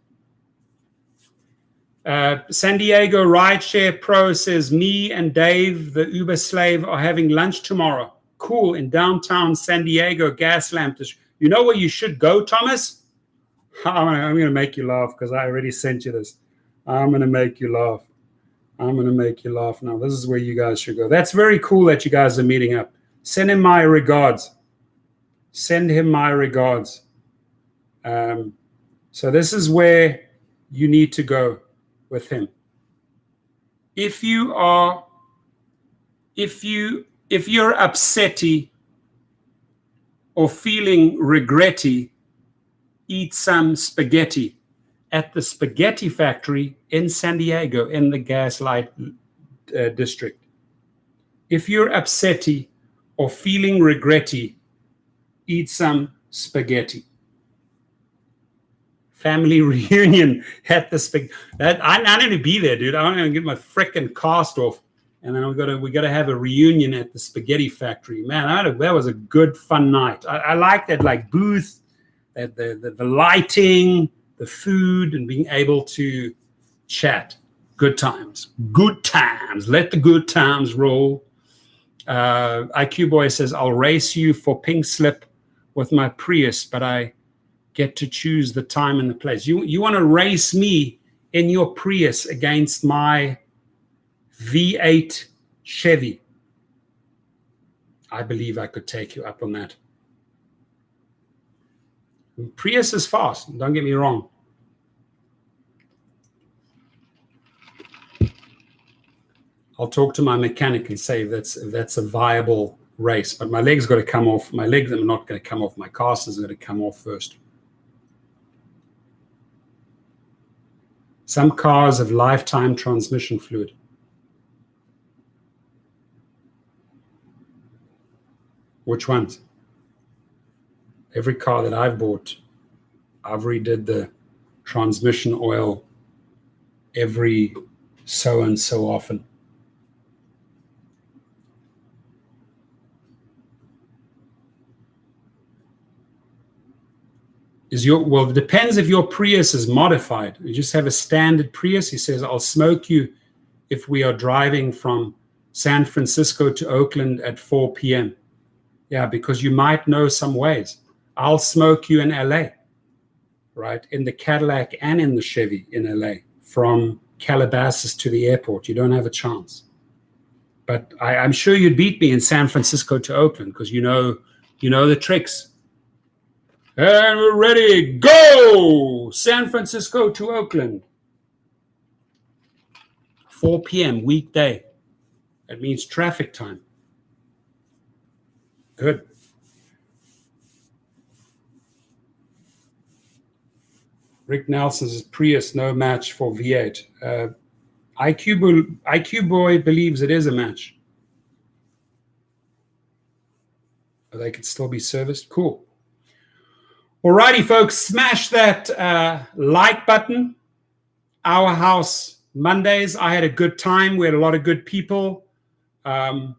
San Diego Rideshare Pro says, me and Dave, the Uber slave, are having lunch tomorrow. Cool, in downtown San Diego, Gaslamp. You know where you should go, Thomas? I'm going to make you laugh because I already sent you this. I'm going to make you laugh. I'm going to make you laugh now. This is where you guys should go. That's very cool that you guys are meeting up. Send him my regards. Send him my regards. So this is where you need to go with him. If you're upsetty or feeling regretty, eat some spaghetti at the spaghetti factory in San Diego in the Gaslight district. If you're upsetty or feeling regretty, eat some spaghetti. Family reunion at the spaghetti. I need to be there, dude. I want to get my frickin' cast off, and then we gotta have a reunion at the spaghetti factory. Man, that was a good fun night. I like that, like booth, that the lighting, the food, and being able to chat. Good times. Good times. Let the good times roll. IQ Boy says, I'll race you for pink slip with my Prius, but I get to choose the time and the place. You want to race me in your Prius against my V8 Chevy? I believe I could take you up on that. Prius is fast, don't get me wrong. I'll talk to my mechanic and say if that's a viable race, but my legs got to come off. My legs are not going to come off. My casters are going to come off first. Some cars have lifetime transmission fluid. Which ones? Every car that I've bought, I've redid the transmission oil every so and so often. Well, it depends if your Prius is modified. You just have a standard Prius. He says, I'll smoke you if we are driving from San Francisco to Oakland at 4 p.m. Yeah, because you might know some ways. I'll smoke you in LA, right? In the Cadillac and in the Chevy in LA, from Calabasas to the airport. You don't have a chance. But I'm sure you'd beat me in San Francisco to Oakland because you know the tricks. And we're ready, go! San Francisco to Oakland. 4 p.m. weekday. That means traffic time. Good. Rick Nelson's Prius, no match for V8. IQ Boy believes it is a match. But they could still be serviced. Cool. Alrighty, folks, smash that like button. Our House Mondays. I had a good time. We had a lot of good people. Want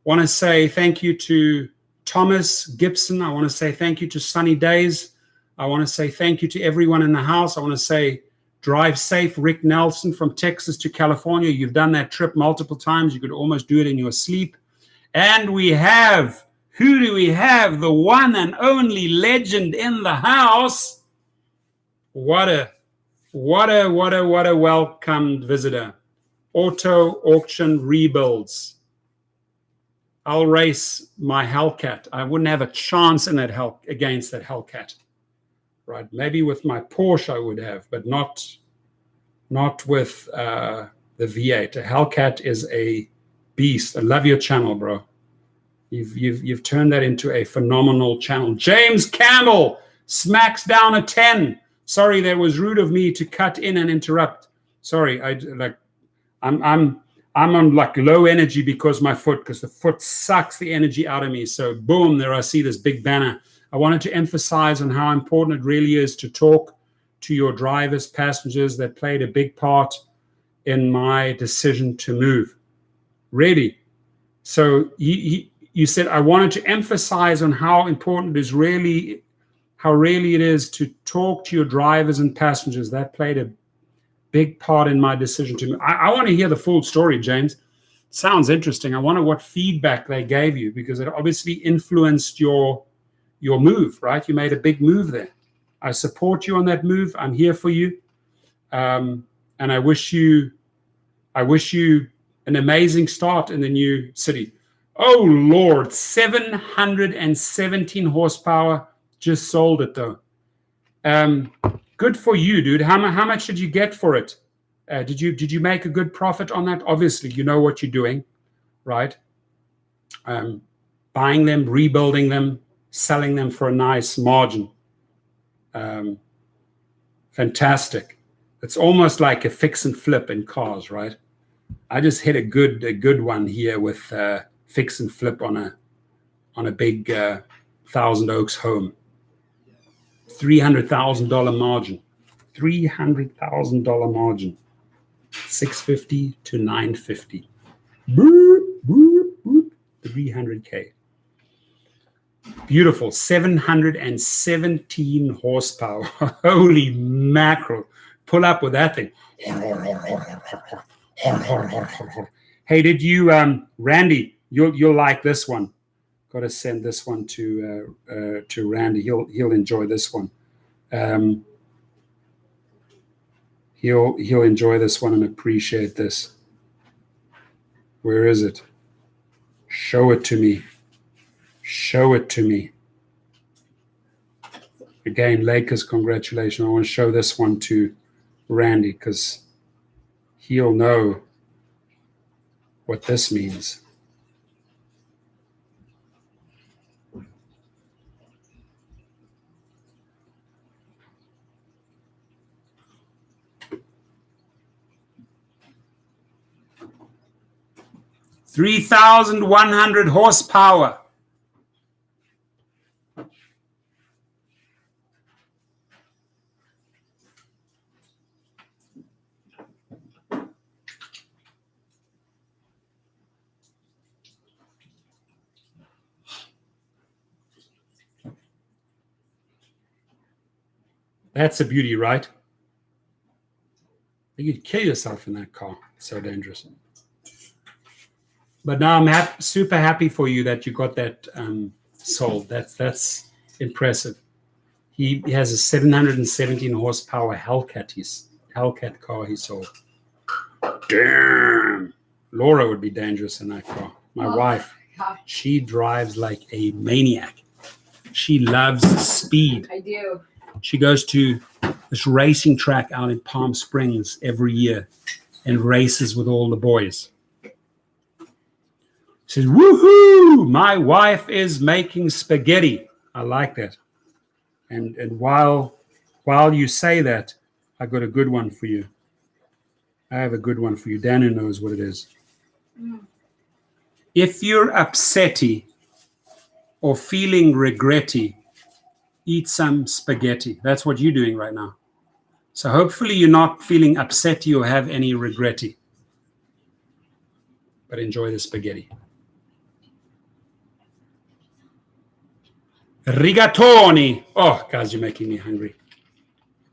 to say thank you to Thomas Gibson. I want to say thank you to Sunny Days. I want to say thank you to everyone in the house. I want to say drive safe, Rick Nelson from Texas to California. You've done that trip multiple times. You could almost do it in your sleep. And we have... Who do we have? The one and only legend in the house. What a welcomed visitor. Auto Auction Rebuilds. I'll race my Hellcat. I wouldn't have a chance in that against that Hellcat. Right? Maybe with my Porsche I would have, but not with the V8. A Hellcat is a beast. I love your channel, bro. You've turned that into a phenomenal channel. James Campbell smacks down a 10. Sorry, that was rude of me to cut in and interrupt. Sorry, I'm on like low energy because the foot sucks the energy out of me. So boom, there I see this big banner. I wanted to emphasize on how important it really is to talk to your drivers, passengers that played a big part in my decision to move. Really. So you said I wanted to emphasize on how important it is how really it is to talk to your drivers and passengers. That played a big part in my decision to move. I want to hear the full story, James. Sounds interesting. I wonder what feedback they gave you because it obviously influenced your move, right? You made a big move there. I support you on that move. I'm here for you. And I wish you an amazing start in the new city. Oh, Lord, 717 horsepower. Just sold it, though. Good for you, dude. How much did you get for it? Did you make a good profit on that? Obviously, you know what you're doing, right? Buying them, rebuilding them, selling them for a nice margin. Fantastic. It's almost like a fix and flip in cars, right? I just hit a good one here with fix and flip on a big Thousand Oaks home. $300,000 margin. $300,000 margin. 650 to 950. Boop, boop, boop. 300K. Beautiful. 717 horsepower. Holy mackerel. Pull up with that thing. Hey, did you, Randy, you'll like this one. Got to send this one to Randy. He'll enjoy this one. He'll enjoy this one and appreciate this. Where is it? Show it to me. Show it to me. Again, Lakers, congratulations. I want to show this one to Randy because he'll know what this means. $3,100 horsepower. That's a beauty, right? You could kill yourself in that car. It's so dangerous. But now I'm super happy for you that you got that sold. That's impressive. He has a 717 horsepower Hellcat car he sold. Damn. Laura would be dangerous in that car. My wife, she drives like a maniac. She loves speed. I do. She goes to this racing track out in Palm Springs every year and races with all the boys. She says, woohoo, my wife is making spaghetti. I like that. And while you say that, I got a good one for you. I have a good one for you. Danu knows what it is. If you're upsetty or feeling regretty, eat some spaghetti. That's what you're doing right now. So hopefully you're not feeling upsetty or have any regretty. But enjoy the spaghetti. Rigatoni. Oh, guys, you're making me hungry.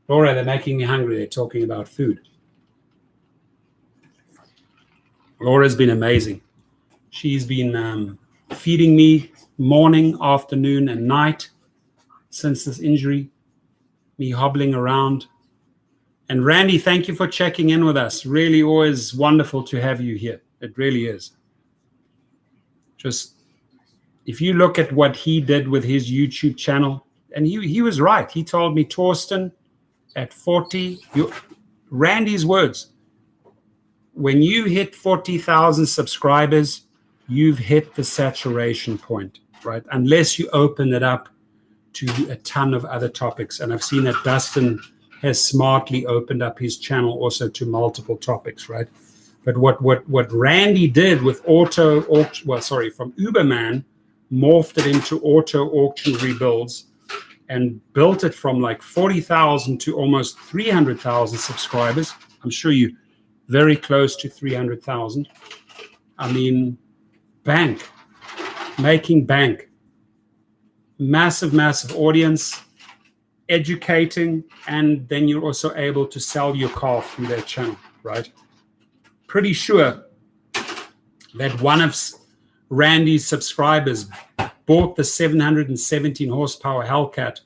Laura, they're making me hungry. They're talking about food. Laura's been amazing. She's been feeding me morning, afternoon, and night since this injury, me hobbling around. And Randy, thank you for checking in with us. Really always wonderful to have you here. It really is. Just, if you look at what he did with his YouTube channel, and he was right. He told me, Torsten, at 40, Randy's words, when you hit 40,000 subscribers, you've hit the saturation point, right? Unless you open it up to a ton of other topics. And I've seen that Dustin has smartly opened up his channel also to multiple topics, right? But what Randy did with from Uberman, morphed it into auto auction rebuilds and built it from like 40,000 to almost 300,000 subscribers. I'm sure you very close to 300,000. I mean, making bank. Massive audience, educating, and then you're also able to sell your car through their channel, right? Pretty sure that one of Randy's subscribers bought the 717 horsepower Hellcat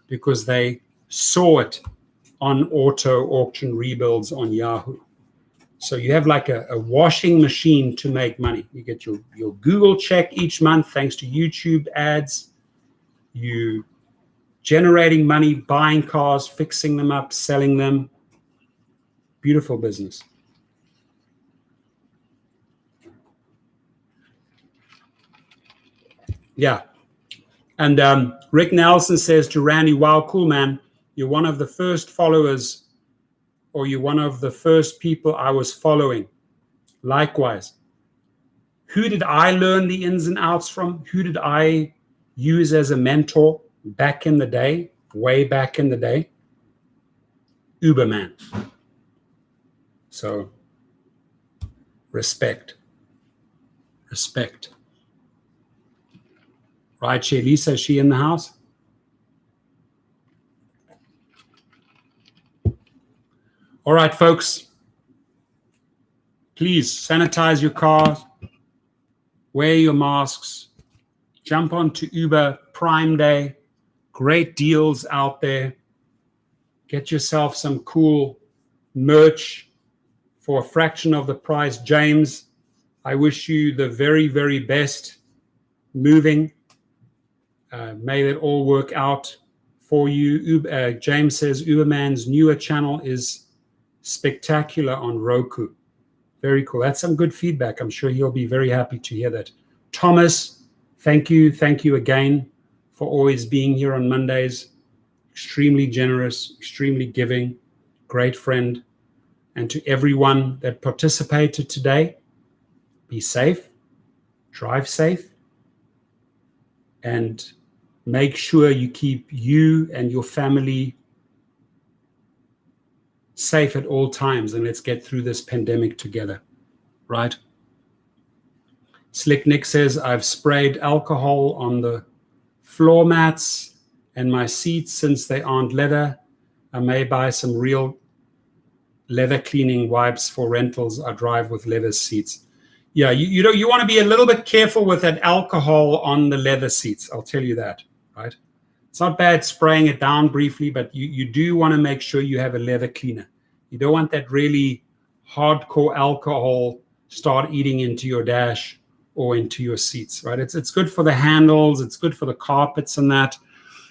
because they saw it on auto auction rebuilds on Yahoo. So you have like a washing machine to make money. You get your Google check each month thanks to YouTube ads. You generating money, buying cars, fixing them up, selling them. Beautiful business. Yeah. And Rick Nelson says to Randy, wow, cool, man. You're one of the first followers, or you're one of the first people I was following. Likewise. Who did I learn the ins and outs from? Who did I use as a mentor back in the day, way back in the day? Uberman. So, respect. Respect. Rideshare Lisa, is she in the house? All right, folks. Please sanitize your cars, wear your masks, jump onto Uber Prime Day. Great deals out there. Get yourself some cool merch for a fraction of the price. James, I wish you the very, very best moving. May it all work out for you. James says Uberman's newer channel is spectacular on Roku. Very cool. That's some good feedback. I'm sure he'll be very happy to hear that. Thomas, thank you. Thank you again for always being here on Mondays. Extremely generous, extremely giving, great friend. And to everyone that participated today, be safe, drive safe, and make sure you keep you and your family safe at all times, and let's get through this pandemic together, right? Slick Nick says, I've sprayed alcohol on the floor mats and my seats since they aren't leather. I may buy some real leather cleaning wipes for rentals. I drive with leather seats. Yeah, you want to be a little bit careful with that alcohol on the leather seats. I'll tell you that, right? It's not bad spraying it down briefly, but you do want to make sure you have a leather cleaner. You don't want that really hardcore alcohol start eating into your dash or into your seats, right? It's good for the handles. It's good for the carpets and that.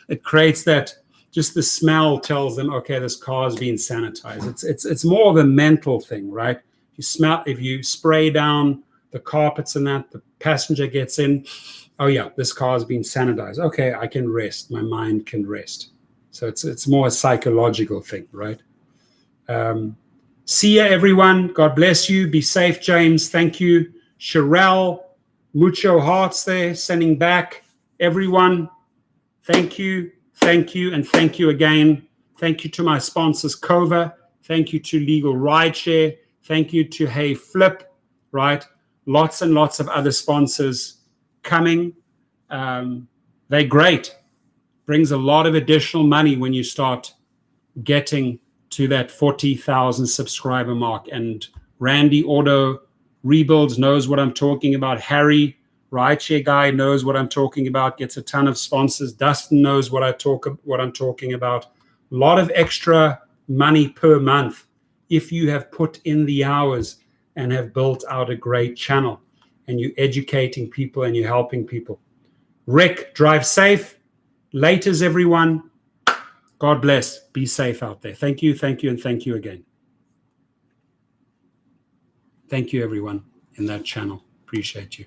It creates that, just the smell tells them, okay, this car is being sanitized. It's more of a mental thing, right? If you spray down the carpets and that, the passenger gets in, oh yeah, this car has been sanitized. Okay, I can rest. My mind can rest. So it's more a psychological thing, right? See ya, everyone. God bless you. Be safe, James. Thank you. Sherelle, mucho hearts there, sending back. Everyone, thank you, and thank you again. Thank you to my sponsors, Cova. Thank you to LegalRideshare. Thank you to Hey Flip, right? Lots and lots of other sponsors coming. They're great. Brings a lot of additional money when you start getting to that 40,000 subscriber mark. And Randy Auto Rebuilds knows what I'm talking about. Harry, Rideshare guy, knows what I'm talking about. Gets a ton of sponsors. Dustin knows what I'm talking about. A lot of extra money per month if you have put in the hours and have built out a great channel and you're educating people and you're helping people. Rick, drive safe. Laters, everyone. God bless. Be safe out there. Thank you, and thank you again. Thank you, everyone in that channel. Appreciate you.